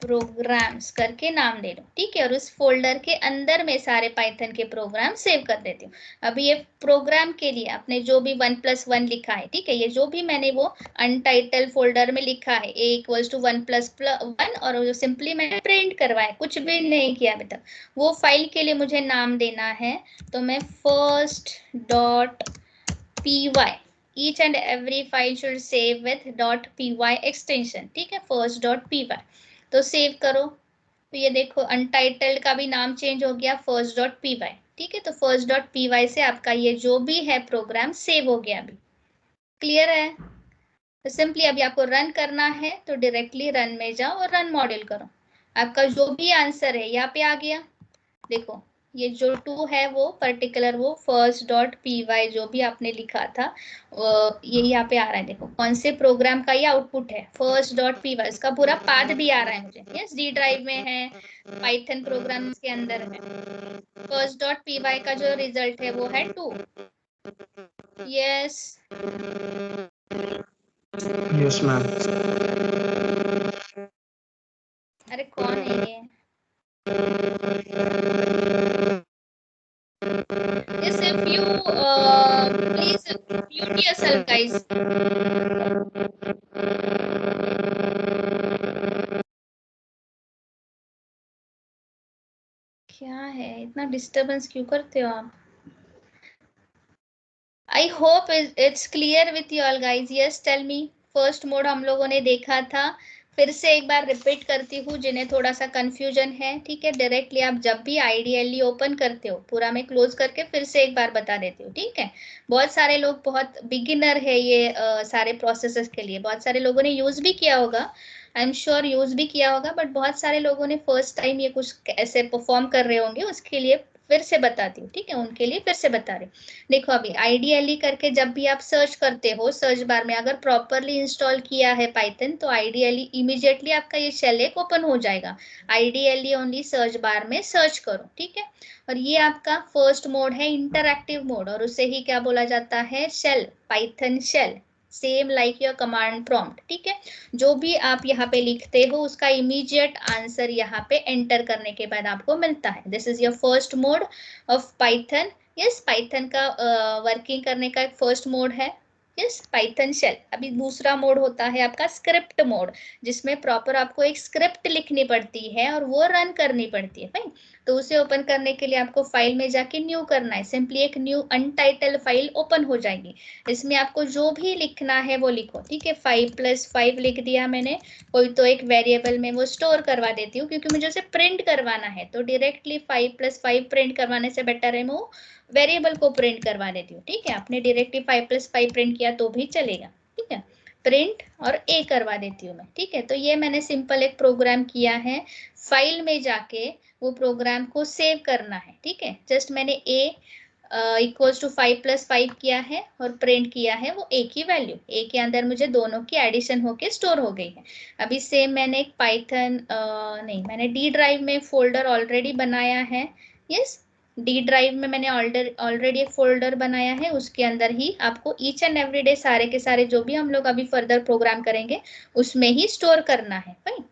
प्रोग्राम्स करके नाम दे दो, ठीक है। और उस फोल्डर के अंदर में सारे पाइथन के प्रोग्राम सेव कर देती हूँ। अभी ये प्रोग्राम के लिए आपने जो भी 1+1 लिखा है, ठीक है, ये जो भी मैंने वो अनटाइटल फोल्डर में लिखा है a इक्वल्स टू 1+1, और जो सिंपली मैंने प्रिंट करवाया, कुछ भी नहीं किया अभी तक, वो फाइल के लिए मुझे नाम देना है। तो मैं first.py, each and every file should save with .py extension, ठीक है, first.py। तो सेव करो, तो ये देखो अनटाइटल्ड का भी नाम चेंज हो गया, first.py, ठीक है। तो first.py से आपका ये जो भी है प्रोग्राम सेव हो गया। अभी क्लियर है? तो सिंपली अभी आपको रन करना है, तो डायरेक्टली रन में जाओ और रन मॉड्यूल करो। आपका जो भी आंसर है यहाँ पे आ गया। देखो ये जो 2 है वो पर्टिकुलर वो first.py जो भी आपने लिखा था ये यहाँ पे आ रहा है। देखो कौन से प्रोग्राम का ये आउटपुट है, first.py, इसका पूरा पाथ भी आ रहा है मुझे, यस डी ड्राइव में है, पाइथन प्रोग्राम के अंदर है। first.py का जो रिजल्ट है वो है 2, यस Yes, ma'am. अरे कौन है ये, yes if you please mute yourself guys। क्या है इतना डिस्टरबेंस क्यों करते हो आप? I hope it's clear with you all guys. Yes tell me. First mode हम लोगों ने देखा था, फिर से एक बार रिपीट करती हूँ जिन्हें थोड़ा सा कंफ्यूजन है, ठीक है। डायरेक्टली आप जब भी आइडियली ओपन करते हो, पूरा मैं क्लोज करके फिर से एक बार बता देती हूँ, ठीक है। बहुत सारे लोग बहुत बिगिनर है ये सारे प्रोसेसेस के लिए, बहुत सारे लोगों ने यूज भी किया होगा, आई एम श्योर यूज भी किया होगा, बट बहुत सारे लोगों ने फर्स्ट टाइम ये कुछ ऐसे परफॉर्म कर रहे होंगे, उसके लिए फिर से बताती हूँ, ठीक है, उनके लिए फिर से बता रही। देखो अभी आइडियली करके जब भी आप सर्च करते हो, सर्च बार में अगर प्रॉपरली इंस्टॉल किया है पाइथन, तो आइडियली इमीडिएटली आपका ये शेल एक ओपन हो जाएगा। आइडियली ओनली सर्च बार में सर्च करो, ठीक है। और ये आपका फर्स्ट मोड है इंटरएक्टिव मोड, और उसे ही क्या बोला जाता है, shell, Python shell, same like your command prompt, ठीक है। जो भी आप यहाँ पे लिखते हो उसका इमीडिएट आंसर यहाँ पे एंटर करने के बाद आपको मिलता है। This is your first mode of Python. Yes Python का वर्किंग करने का एक फर्स्ट मोड है, यस, पाइथन शेल। अभी दूसरा मोड होता है आपका स्क्रिप्ट मोड, जिसमें प्रॉपर आपको एक स्क्रिप्ट लिखनी पड़ती है और वो रन करनी पड़ती है। फाइन, तो उसे ओपन करने के लिए आपको फाइल में जाके न्यू करना है। सिंपली एक न्यू अनटाइटल फाइल ओपन हो जाएगी। इसमें आपको जो भी लिखना है वो लिखो, ठीक है। 5+5 लिख दिया मैंने, कोई तो एक वेरिएबल में वो स्टोर करवा देती हूँ, क्योंकि मुझे उसे प्रिंट करवाना है। तो डायरेक्टली 5+5 प्रिंट करवाने से बेटर है मैं वेरिएबल को प्रिंट करवा देती हूँ, ठीक है। आपने डायरेक्टली 5+5 प्रिंट किया तो भी चलेगा, ठीक है। प्रिंट और ए करवा देती हूँ मैं, ठीक है। तो ये मैंने सिंपल एक प्रोग्राम किया है। फाइल में जाके वो प्रोग्राम को सेव करना है, ठीक है। जस्ट मैंने ए इक्वल्स टू 5+5 किया है और प्रिंट किया है वो ए की वैल्यू। ए के अंदर मुझे दोनों की एडिशन होके स्टोर हो गई है। अभी सेम मैंने एक पाइथन नहीं, मैंने डी ड्राइव में फोल्डर ऑलरेडी बनाया है। यस, डी ड्राइव में मैंने ऑलरेडी एक फोल्डर बनाया है, उसके अंदर ही आपको ईच एंड एवरी डे सारे के सारे जो भी हम लोग अभी फर्दर प्रोग्राम करेंगे उसमें ही स्टोर करना है। फाइन,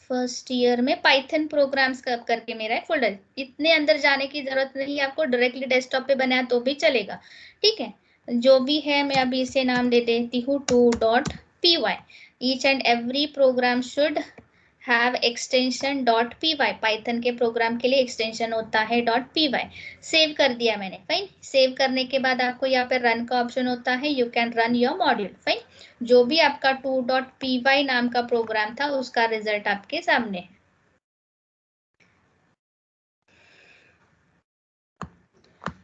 फर्स्ट ईयर में पाइथन प्रोग्राम्स करके मेरा एक फोल्डर, इतने अंदर जाने की जरूरत नहीं है आपको, डायरेक्टली डेस्कटॉप पे बनाया तो भी चलेगा, ठीक है। जो भी है मैं अभी इसे नाम दे देती हूँ 2.py। Each and every programme should have extension .py। Python के प्रोग्राम के लिए एक्सटेंशन होता है .py। सेव कर दिया मैंने। फाइन, सेव करने के बाद आपको यहाँ पे रन का ऑप्शन होता है, you can run your module. Fine, जो भी आपका 2.py नाम का प्रोग्राम था उसका रिजल्ट आपके सामने है।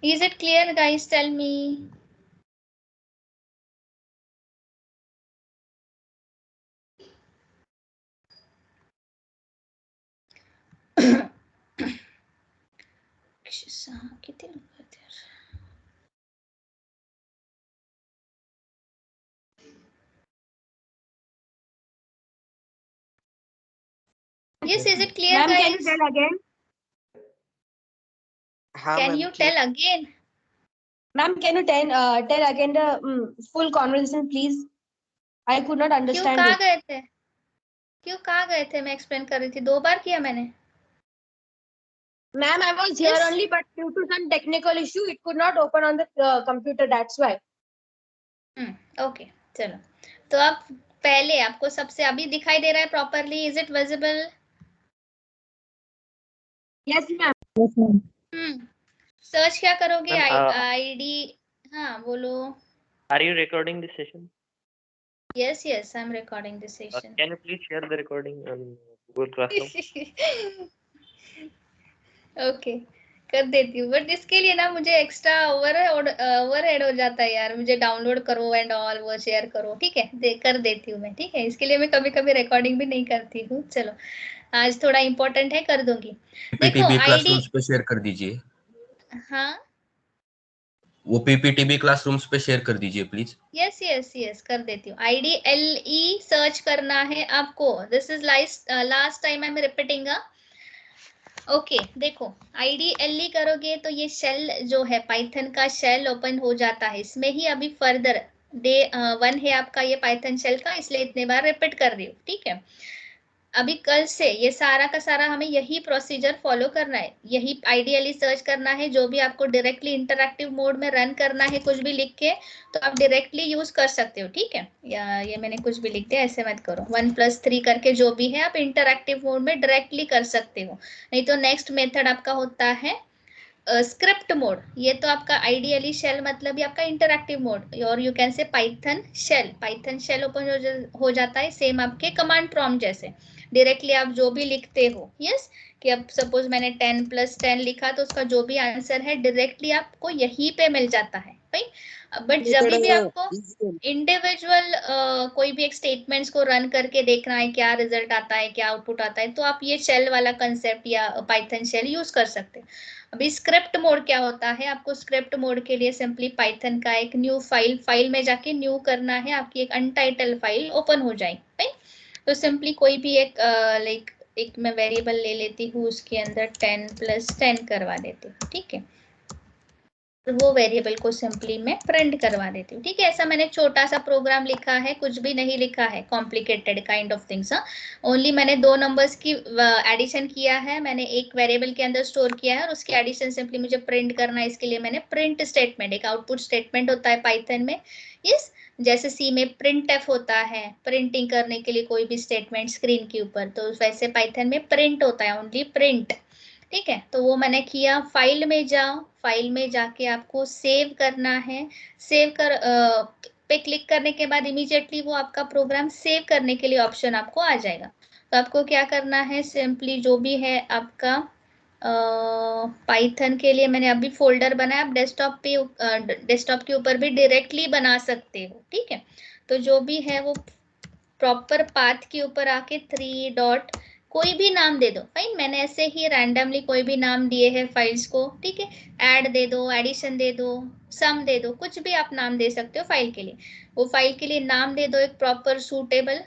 Is it clear guys? Tell me. किती लोक आहेत यार? Yes, is it clear Ma'am, guys? can you tell again? Can you tell again? Ma'am, can you tell again the full conversation, please? I could not क्यों understand कहाँ it. गए थे? क्यों कहाँ गए थे? मैं एक्सप्लेन कर रही थी, 2 बार किया मैंने। Ma'am, I was here Yes. only, but due to some technical issue, it could not open on the computer. That's why. Okay, चलो। तो अब पहले आपको सबसे अभी दिखाई दे रहा है properly? Is it visible? Yes, ma'am. Search क्या करोगे? Ma'am, आईडी, हाँ बोलो। are you recording this session? Yes, I am recording this session. Can you please share the recording on Google Classroom? Okay, कर देती हूँ, बट इसके लिए ना मुझे एक्स्ट्रा ओवरहेड हो जाता है यार। मुझे डाउनलोड करो एंड ऑल, वो शेयर करो, ठीक है। कर देती हूँ मैं, ठीक है। इसके लिए मैं कभी कभी रिकॉर्डिंग भी नहीं करती हूँ। चलो, आज थोड़ा इंपॉर्टेंट है, कर दूंगी। पीपीटी देखो भी आईडी, क्लासरूम्स पे शेयर कर दीजिए। हाँ वो पीपीटी भी क्लासरूम्स पे शेयर कर दीजिए प्लीज। यस कर देती हूँ। IDLE सर्च करना है आपको। This is last time I am repeating. Okay, देखो IDLE करोगे तो ये शेल जो है पाइथन का शेल ओपन हो जाता है। इसमें ही अभी फर्दर डे 1 है आपका ये पाइथन शेल का, इसलिए इतने बार रिपीट कर रही हूँ, ठीक है। अभी कल से ये सारा का सारा हमें यही प्रोसीजर फॉलो करना है, यही IDLE सर्च करना है। जो भी आपको डायरेक्टली इंटरैक्टिव मोड में रन करना है कुछ भी लिख के, तो आप डायरेक्टली यूज कर सकते हो, ठीक है। या ये मैंने कुछ भी लिख दिया, ऐसे मत करो। 1+3 करके जो भी है आप इंटरैक्टिव मोड में डायरेक्टली कर सकते हो। नहीं तो नेक्स्ट मेथड आपका होता है स्क्रिप्ट मोड। ये तो आपका IDLE शेल मतलब ये आपका इंटरैक्टिव मोड, और you can say Python shell. Python shell open हो जाता है सेम आपके कमांड प्रॉम्प्ट जैसे। डायरेक्टली आप जो भी लिखते हो, यस, कि अब सपोज मैंने 10+10 लिखा तो उसका जो भी आंसर है डायरेक्टली आपको यहीं पे मिल जाता है, राइट। बट जब भी आपको इंडिविजुअल कोई भी एक स्टेटमेंट्स को रन करके देखना है क्या रिजल्ट आता है, क्या आउटपुट आता है, तो आप ये शेल वाला कंसेप्ट या पाइथन शेल यूज कर सकते हैं। अभी स्क्रिप्ट मोड क्या होता है? आपको स्क्रिप्ट मोड के लिए सिंपली पाइथन का एक न्यू फाइल में जाके न्यू करना है, आपकी एक अनटाइटल फाइल ओपन हो जाएगी, राइट। तो सिंपली कोई भी एक लाइक एक मैं वेरिएबल ले लेती हूँ, उसके अंदर 10+10 करवा देती हूँ, ठीक है। वो वेरिएबल को सिंपली मैं प्रिंट करवा देती हूँ। ठीक है, ऐसा मैंने छोटा सा प्रोग्राम लिखा है, कुछ भी नहीं लिखा है complicated kind of things. Only मैंने दो नंबर्स की एडिशन किया है, मैंने एक वेरिएबल के अंदर स्टोर किया है और उसकी एडिशन सिंपली मुझे प्रिंट करना है। इसके लिए मैंने प्रिंट स्टेटमेंट, एक आउटपुट स्टेटमेंट होता है पाइथन में। यस, जैसे सी में प्रिंट एफ होता है प्रिंटिंग करने के लिए कोई भी स्टेटमेंट स्क्रीन के ऊपर, तो वैसे पाइथन में प्रिंट होता है, ओनली प्रिंट। ठीक है, तो वो मैंने किया। फाइल में जाओ, फाइल में जाके आपको सेव करना है। सेव कर पे क्लिक करने के बाद इमीडिएटली वो आपका प्रोग्राम सेव करने के लिए ऑप्शन आपको आ जाएगा। तो आपको क्या करना है, सिंपली जो भी है आपका पाइथन के लिए मैंने अभी फोल्डर बनाया, आप डेस्कटॉप के ऊपर भी डायरेक्टली बना सकते हो। ठीक है, तो जो भी है वो प्रॉपर पाथ के ऊपर आके 3 डॉट कोई भी नाम दे दो। फाइन, मैंने ऐसे ही रैंडमली कोई भी नाम दिए हैं फाइल्स को। ठीक है, ऐड दे दो, एडिशन दे दो, सम दे दो, कुछ भी आप नाम दे सकते हो फाइल के लिए। वो फाइल के लिए नाम दे दो एक प्रॉपर सूटेबल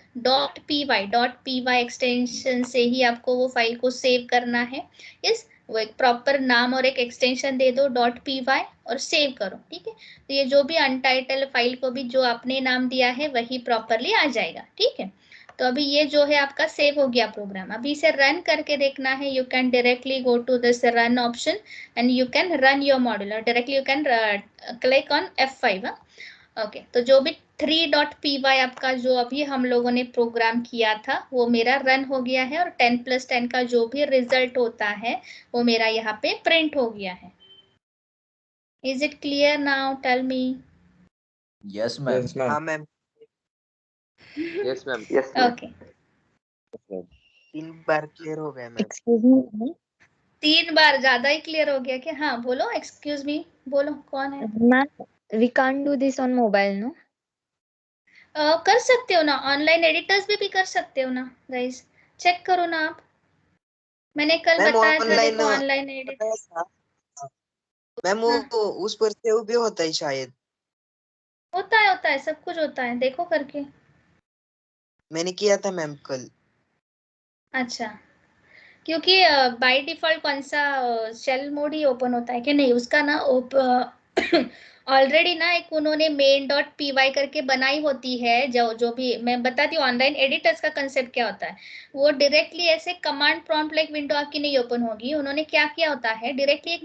.py एक्सटेंशन से ही आपको वो फाइल को सेव करना है। यस, वो एक प्रॉपर नाम और एक एक्सटेंशन दे दो .py और सेव करो। ठीक है, तो ये जो भी अनटाइटल फाइल को भी जो आपने नाम दिया है वही प्रॉपरली आ जाएगा। ठीक है, तो अभी ये जो है आपका सेव हो गया प्रोग्राम। अभी इसे रन करके देखना है। You can directly go to this run option and you can run your module, और directly you can click on F5। Okay, तो जो भी 3.py आपका जो अभी हम लोगों ने प्रोग्राम किया था वो मेरा रन हो गया है, और 10+10 का जो भी रिजल्ट होता है वो मेरा यहाँ पे प्रिंट हो गया है। Is it clear now? Tell me. Yes, ma'am. Yes, ma'am. हाँ मैम, Yes, ma'am. ओके, 3 बार क्लियर हो गया मैम। Excuse me, 3 बार ज्यादा ही क्लियर हो गया क्या? हाँ बोलो, एक्सक्यूज मी, बोलो कौन है? ma'am. We can't do this on mobile, no? कर सकते हो ना, ऑनलाइन एडिटर्स भी कर सकते हो ना गाइस, चेक करो ना आप। मैंने कल मैम बताया था, ऑनलाइन देखो ऑनलाइन एडिट मैम हाँ। वो उस पर सेव भी होता है शायद। होता है सब कुछ होता है, देखो करके। मैंने किया था मैम कल। अच्छा, क्योंकि बाय डिफॉल्ट कौन सा शेल मोड ही ओपन होता है कि नहीं, उसका ना ऑलरेडी ना एक उन्होंने main.py करके बनाई होती है। जो भी मैं बताती हूँ ऑनलाइन एडिटर्स का कंसेप्ट क्या होता है। वो डायरेक्टली ऐसे कमांड प्रॉम्प्ट लाइक विंडो आपकी नहीं ओपन होगी। उन्होंने क्या किया होता है, डायरेक्टली एक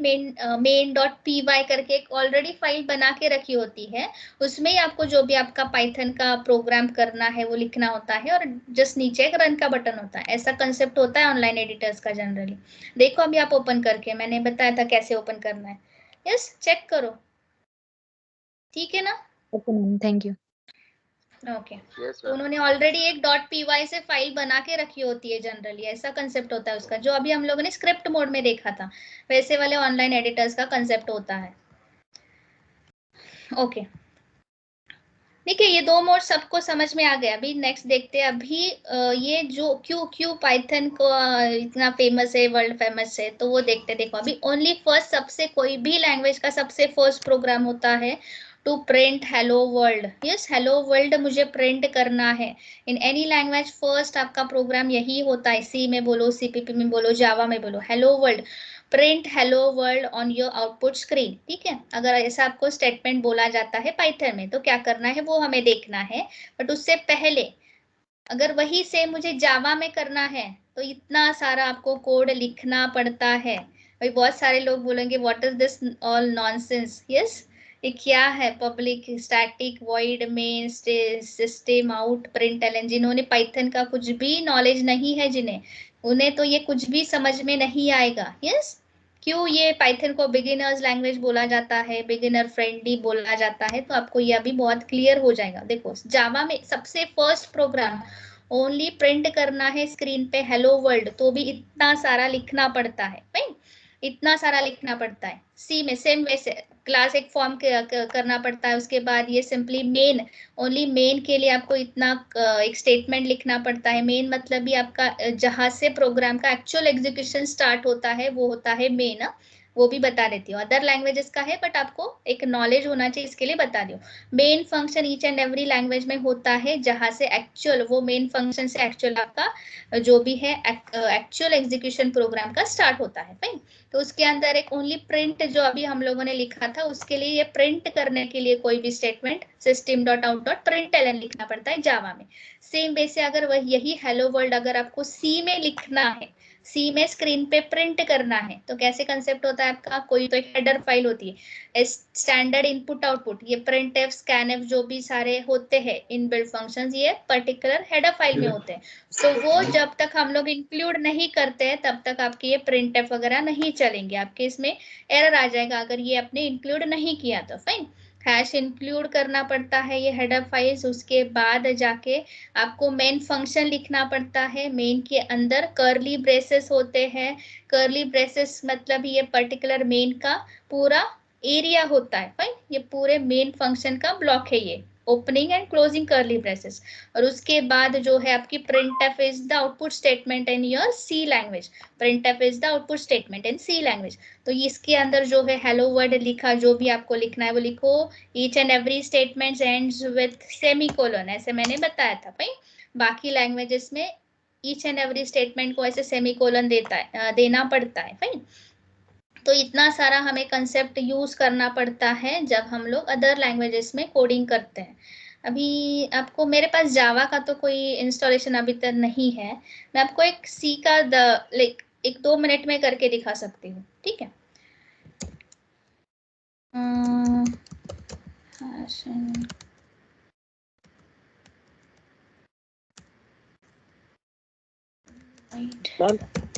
main.py करके एक ऑलरेडी फाइल बना के रखी होती है। उसमें ही आपको जो भी आपका पाइथन का प्रोग्राम करना है वो लिखना होता है, और जस्ट नीचे एक रन का बटन होता है। ऐसा कंसेप्ट होता है ऑनलाइन एडिटर्स का जनरली। देखो अभी आप ओपन करके, मैंने बताया था कैसे ओपन करना है। यस, चेक करो, ठीक है ना? Okay, ma'am. Thank you. Okay, Yes, तो ma'am. उन्होंने ऑलरेडी एक .py से फाइल बना के रखी होती है जनरली, ऐसा कंसेप्ट होता है उसका, जो अभी हम लोगों ने स्क्रिप्ट मोड में देखा था। वैसे वाले ऑनलाइन एडिटर्स का कंसेप्ट होता है। ओके, देखिए ये दो मोड सबको समझ में आ गया। अभी नेक्स्ट देखते हैं। अभी ये जो क्यों पाइथन को इतना फेमस है, वर्ल्ड फेमस है, तो वो देखते हैं। देखो अभी ओनली फर्स्ट, सबसे कोई भी लैंग्वेज का सबसे फर्स्ट प्रोग्राम होता है to print hello world. Yes, hello world मुझे प्रिंट करना है। इन एनी लैंग्वेज फर्स्ट आपका प्रोग्राम यही होता है। सी में बोलो, CPP में बोलो, जावा में बोलो, hello world, print hello world on your output screen. ठीक है, अगर ऐसा आपको स्टेटमेंट बोला जाता है पाइथन में तो क्या करना है वो हमें देखना है। बट उससे पहले अगर वही से मुझे जावा में करना है तो इतना सारा आपको कोड लिखना पड़ता है। भाई बहुत सारे लोग बोलेंगे what is this all nonsense. Yes, ये क्या है? Public static void main system out println. जिन्होंने पाइथन का कुछ भी नॉलेज नहीं है, जिन्हें, उन्हें तो ये कुछ भी समझ में नहीं आएगा। यस, क्यों ये पाइथन को बिगिनर्स लैंग्वेज बोला जाता है, बिगिनर फ्रेंडली बोला जाता है, तो आपको यह भी बहुत क्लियर हो जाएगा। देखो जावा में सबसे फर्स्ट प्रोग्राम ओनली प्रिंट करना है स्क्रीन पे हेलो वर्ल्ड, तो भी इतना सारा लिखना पड़ता है। राइट, इतना सारा लिखना पड़ता है। सी में सेम वैसे क्लास एक फॉर्म करना पड़ता है। उसके बाद ये सिंपली मेन, ओनली मेन के लिए आपको इतना एक स्टेटमेंट लिखना पड़ता है। मेन मतलब भी आपका जहां से प्रोग्राम का एक्चुअल एग्जीक्यूशन स्टार्ट होता है वो होता है मेन। वो भी बता देती हूँ। अदर लैंग्वेजेस का है बट आपको एक नॉलेज होना चाहिए, इसके लिए बता रही हूँ। Main function each and every language में होता है, जहां से एक्चुअल वो मेन फंक्शन से एक्चुअल आपका जो भी है एक्चुअल एग्जीक्यूशन प्रोग्राम का स्टार्ट होता है। फाइन। तो उसके अंदर एक ओनली प्रिंट जो अभी हम लोगों ने लिखा था, उसके लिए ये प्रिंट करने के लिए कोई भी स्टेटमेंट system.out.println लिखना पड़ता है जावा में। सेम वे से अगर वह यही हेलो वर्ल्ड अगर आपको सी में लिखना है, सी में स्क्रीन पे प्रिंट करना है, तो कैसे कंसेप्ट होता है आपका, कोई तो एक हेडर फाइल होती है, स्टैंडर्ड इनपुट आउटपुट, ये प्रिंट एफ स्कैन एफ जो भी सारे होते हैं इनबिल्ट फंक्शंस, ये पर्टिकुलर हेडर फाइल में होते हैं। तो वो जब तक हम लोग इंक्लूड नहीं करते हैं तब तक आपके ये प्रिंट एफ वगैरह नहीं चलेंगे, आपके इसमें एरर आ जाएगा अगर ये आपने इंक्लूड नहीं किया तो। फाइन। हैश इंक्लूड करना पड़ता है ये हेडर फाइल्स, उसके बाद जाके आपको मेन फंक्शन लिखना पड़ता है। मेन के अंदर कर्ली ब्रेसेस होते हैं, कर्ली ब्रेसेस मतलब ये पर्टिकुलर मेन का पूरा एरिया होता है। फाइन। ये पूरे मेन फंक्शन का ब्लॉक है ये, opening and closing curly braces. और उसके बाद जो है आपकी printf is the output statement in your C language, printf is the output statement in C language. तो इसके अंदर जो है हेलो वर्ड लिखा, जो भी आपको लिखना है वो लिखो। Each and every statement ends with semicolon, ऐसे मैंने बताया था। भाई बाकी लैंग्वेजेस में ईच एंड एवरी स्टेटमेंट को ऐसे सेमीकोलन देना पड़ता है। फाइन। तो इतना सारा हमें कंसेप्ट यूज करना पड़ता है जब हम लोग अदर लैंग्वेजेस में कोडिंग करते हैं। अभी आपको, मेरे पास जावा का तो कोई इंस्टॉलेशन अभी तक नहीं है, मैं आपको एक सी का लाइक 1-2 मिनट में करके दिखा सकती हूँ। ठीक है। मैम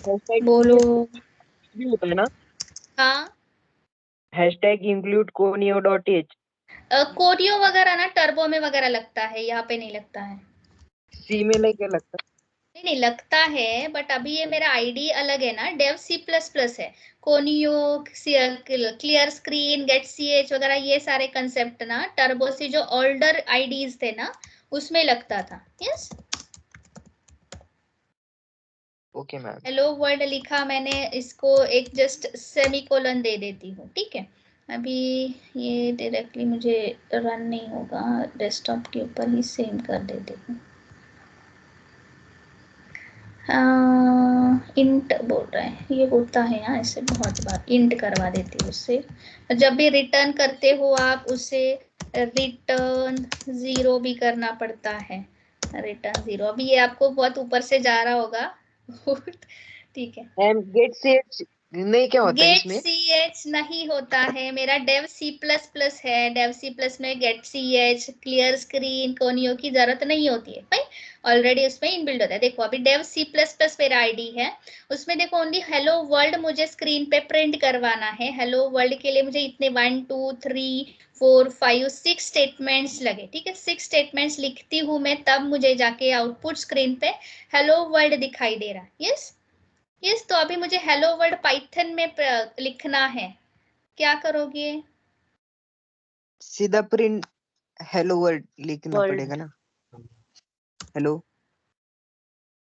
हैशटैग बोलो। भी होता है ना, हाँ, हैशटैग इंक्लूड conio.h कोडियो वगैरह ना टर्बो में वगैरह लगता है, यहाँ पे नहीं लगता है। सी में नहीं क्या लगता? नहीं लगता है, बट अभी ये मेरा आईडी अलग है ना, डेव सी प्लस प्लस है। Conio, clear screen, get C H वगैरह ये सारे कंसेप्ट ना टर्बो से जो ओल्डर आईडीज थे ना उसमें लगता था। Yes. Okay ma'am. Hello world लिखा मैंने, इसको एक जस्ट सेमीकोलन दे देती हूँ। ठीक है। अभी ये डायरेक्टली मुझे रन नहीं होगा, डेस्कटॉप के ऊपर ही सेव कर देती हूँ। इंट बोल रहा है, ये होता है ना ऐसे बहुत बार, इंट करवा देती हूँ उससे। जब भी रिटर्न करते हो आप उसे रिटर्न 0 भी करना पड़ता है, रिटर्न 0। अभी ये आपको बहुत ऊपर से जा रहा होगा। ठीक है। मैम गेट से नहीं क्या होता है गेट इसमें? सी एच नहीं होता है, मेरा डेव सी प्लस प्लस है। डेव सी प्लस में get C H, clear screen, conio की जरूरत नहीं होती है भाई, ऑलरेडी उसमें इनबिल्ड होता है। देखो अभी डेव सी प्लस प्लस मेरा आईडी है, उसमें देखो ओनली हेलो वर्ल्ड मुझे स्क्रीन पे प्रिंट करवाना है। हेलो वर्ल्ड के लिए मुझे इतने 1 2 3 4 5 6 स्टेटमेंट्स लगे। ठीक है, 6 स्टेटमेंट्स लिखती हूँ मैं, तब मुझे जाके आउटपुट स्क्रीन पे हेलो वर्ल्ड दिखाई दे रहा है। यस। यस। तो अभी मुझे हेलो वर्ल्ड पाइथन में लिखना है, क्या करोगे? सीधा प्रिंट हेलो वर्ल्ड लिखना पड़ेगा ना। हेलो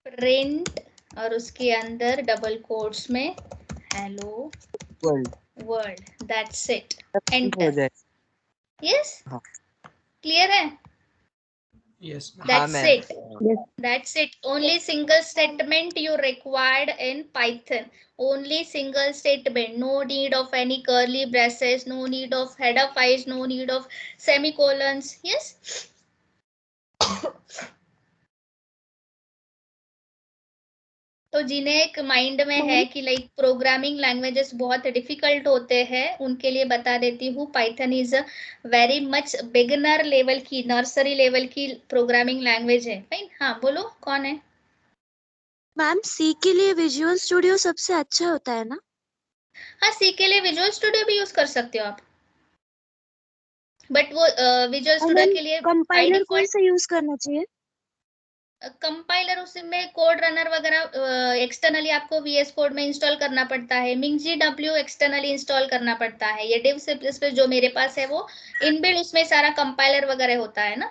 प्रिंट और उसके अंदर डबल कोट्स में hello world world, that's it, हो एंटर। जाए। यस। हाँ। क्लियर है? Yes, ma'am. हाँ That's ma'am. it. That's it. Only single statement you required in Python. Only single statement. No need of any curly braces. No need of header files. No need of semicolons. Yes. तो जिन्हें एक माइंड में है कि लाइक प्रोग्रामिंग लैंग्वेजेस बहुत डिफिकल्ट होते हैं, उनके लिए बता देती हूँ, Python is a very much beginner level की, नर्सरी लेवल की प्रोग्रामिंग लैंग्वेज है। फाइन। हाँ बोलो, कौन है? मैम सी के लिए विजुअल स्टूडियो सबसे अच्छा होता है ना? हाँ, सी के लिए विजुअल स्टूडियो भी यूज कर सकते हो आप, बट वो विजुअल स्टूडियो के लिए बाय कंपाइलर कौन डिफॉल्ट सा यूज करना चाहिए? कंपाइलर, उसमें कोड रनर वगैरह एक्सटर्नली आपको VS कोड में इंस्टॉल करना पड़ता है। MinGW एक्सटर्नली इंस्टॉल करना पड़ता है। ये डिव C++ जो मेरे पास है वो इनबिल्ट उसमें सारा कंपाइलर वगैरह होता है ना।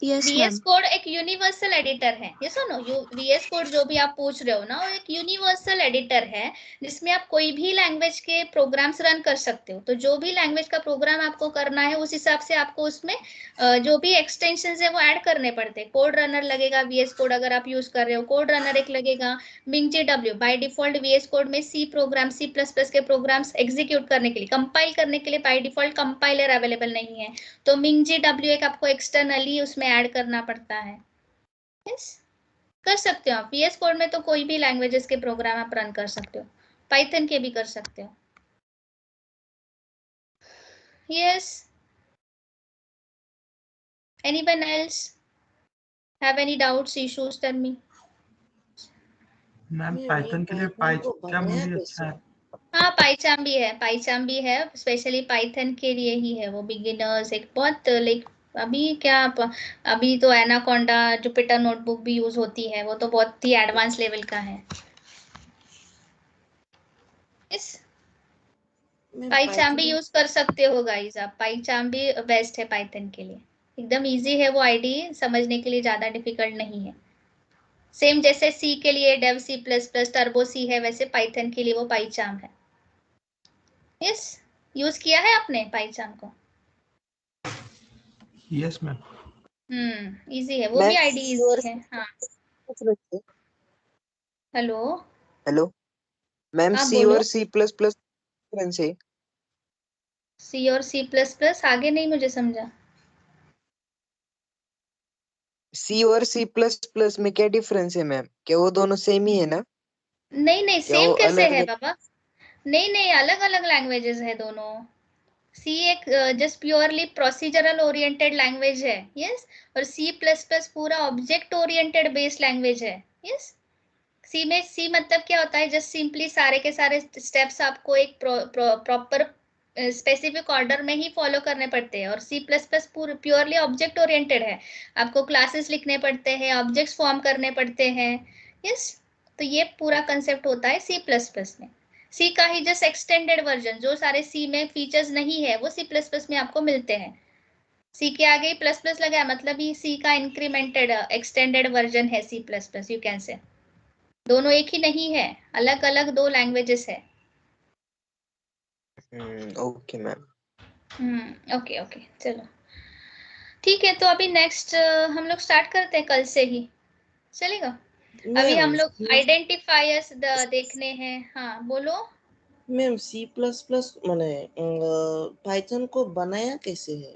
Yes, VS ma'am. कोड एक यूनिवर्सल एडिटर है, ये सुनो, VS कोड जो भी आप पूछ रहे हो ना, वो एक यूनिवर्सल एडिटर है जिसमें आप कोई भी लैंग्वेज के प्रोग्राम्स रन कर सकते हो। तो जो भी लैंग्वेज का प्रोग्राम आपको करना है उस हिसाब से आपको उसमें जो भी एक्सटेंशंस है वो ऐड करने पड़ते हैं। कोड रनर लगेगा VS कोड अगर आप यूज कर रहे हो, कोड रनर एक लगेगा। MingGW by default VS code में C प्रोग्राम, C++ के प्रोग्राम्स एग्जीक्यूट करने के लिए, कंपाइल करने के लिए बाय डिफॉल्ट कंपाइलर अवेलेबल नहीं है, तो MingGW एक आपको एक्सटर्नली उसमें ऐड करना पड़ता है। यस, कर सकते हो आप VS कोड में, तो कोई भी लैंग्वेजेस के प्रोग्राम आप रन कर सकते हो, पाइथन के भी कर सकते हो। Yes, anyone else have any doubts, issues, tell me. Ma'am Python के लिए पाइथन भी अच्छा है। हाँ, पाइचाम भी है, स्पेशली पाइथन के लिए ही है वो, बिगिनर्स एक बहुत लाइक अभी क्या अभी तो एनाकोंडा, जुपिटर नोटबुक भी यूज होती है, वो तो बहुत ही एडवांस लेवल का है। इस पाइचाम भी यूज कर सकते हो गाइस आप, पाइचाम भी बेस्ट है पाइथन के लिए, एकदम इजी है वो, आईडी समझने के लिए ज्यादा डिफिकल्ट नहीं है। सेम जैसे सी के लिए डेव C++, टर्बो सी है, वैसे पाइथन के लिए वो पाइचाम है। यस, यूज किया है आपने पाइचाम को? Yes ma'am. इजी है वो भी, आईडी इजी है। हाँ, हेलो हेलो मैम, हाँ सी बोलो। और C++ डिफरेंस है? सी और C++ आगे नहीं मुझे समझा। सी और C++ में क्या डिफरेंस है मैम? क्या वो दोनों सेम ही है ना? नहीं क्या सेम वो कैसे अलग है है? बाबा, नहीं अलग अलग लैंग्वेजेस है दोनों। सी एक just purely procedural oriented language है, यस, और C++ पूरा ऑब्जेक्ट ओरिएंटेड बेस्ड लैंग्वेज है। यस, सी में सी मतलब क्या होता है, जस्ट सिंपली सारे के सारे स्टेप्स आपको एक प्रॉपर स्पेसिफिक ऑर्डर में ही फॉलो करने पड़ते हैं, और C++ प्योरली ऑब्जेक्ट ओरिएंटेड है, आपको क्लासेस लिखने पड़ते हैं, ऑब्जेक्ट्स फॉर्म करने पड़ते हैं। यस, तो ये पूरा कंसेप्ट होता है C++ में। सी का ही जस्ट एक्सटेंडेड वर्जन, जो सारे सी में फीचर्स नहीं है वो C++ में आपको मिलते हैं। सी के आगे ही प्लस प्लस लगा है, मतलब ही सी का इंक्रीमेंटेड एक्सटेंडेड वर्जन है C++, यू कैन से। दोनों एक ही नहीं है, अलग अलग दो लैंग्वेजेस है। Okay ma'am. ओके ओके, चलो ठीक है, तो अभी नेक्स्ट हम लोग स्टार्ट करते हैं कल से ही, चलेगा? अभी हम लोग आइडेंटिफायर्स देखने हैं। हाँ बोलो। मैम C++ माने पाइथन को बनाया कैसे है?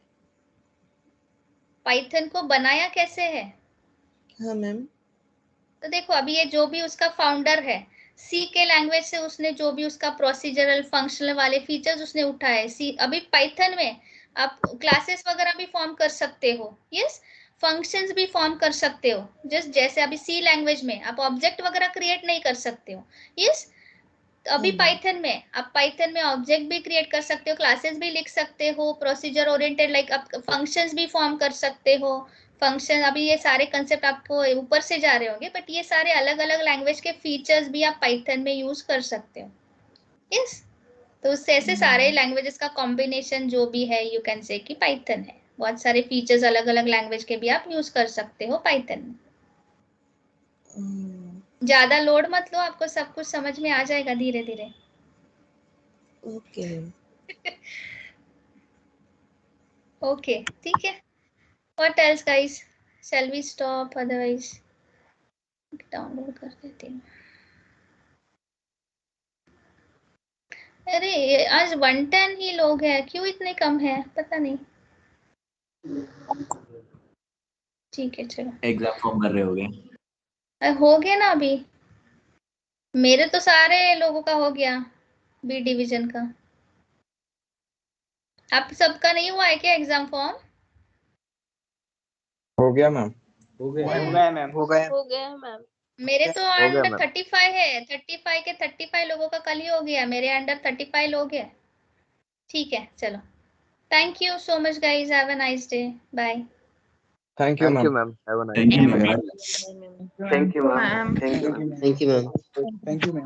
पाइथन को बनाया कैसे है? हाँ मैम। तो देखो, अभी ये जो भी उसका फाउंडर है, सी के लैंग्वेज से उसने जो भी उसका प्रोसीजरल फंक्शनल वाले फीचर्स उसने उठाए, सी अभी पाइथन में आप क्लासेस वगैरह भी फॉर्म कर सकते हो, यस, फंक्शंस भी फॉर्म कर सकते हो, जस्ट जैसे अभी सी लैंग्वेज में आप ऑब्जेक्ट वगैरह क्रिएट नहीं कर सकते हो। यस, तो अभी पाइथन में आप पाइथन में ऑब्जेक्ट भी क्रिएट कर सकते हो, क्लासेस भी लिख सकते हो, प्रोसीजर ओरिएंटेड लाइक आप फंक्शंस भी फॉर्म कर सकते हो। फंक्शन, अभी ये सारे कंसेप्ट आपको ऊपर से जा रहे होंगे, बट ये सारे अलग अलग लैंग्वेज के फीचर्स भी आप पाइथन में यूज कर सकते हो। यस, तो उससे ऐसे सारे लैंग्वेजेस का कॉम्बिनेशन जो भी है, यू कैन से कि पाइथन है। बहुत सारे फीचर्स अलग अलग लैंग्वेज के भी आप यूज कर सकते हो पाइथन में। ज्यादा लोड मत लो, आपको सब कुछ समझ में आ जाएगा धीरे धीरे। Okay ma'am. ओके, ठीक है। What else guys? Shall we stop? Otherwise download कर देती हूँ। अरे आज 110 ही लोग हैं, क्यों इतने कम है पता नहीं। ठीक है चलो, एग्जाम फॉर्म कर रहे होगे। हो गया ना अभी, मेरे तो सारे लोगों का हो गया, बी डिवीजन का। आप सबका नहीं हुआ है क्या एग्जाम फॉर्म? हो गया मैम। हो गया मैम। हो गया मैम। मेरे तो हो गया अंडर मैम। 35 है, 35 के 35 लोगों का कल ही हो गया, मेरे अंडर 35 लोग हैं। ठीक है चलो, thank you so much guys, have a nice day, bye. Thank you thank you ma'am. Ma'am, have a nice thank you day. Ma'am. Thank you ma'am. Thank you ma'am. Thank you ma'am. Thank you ma'am.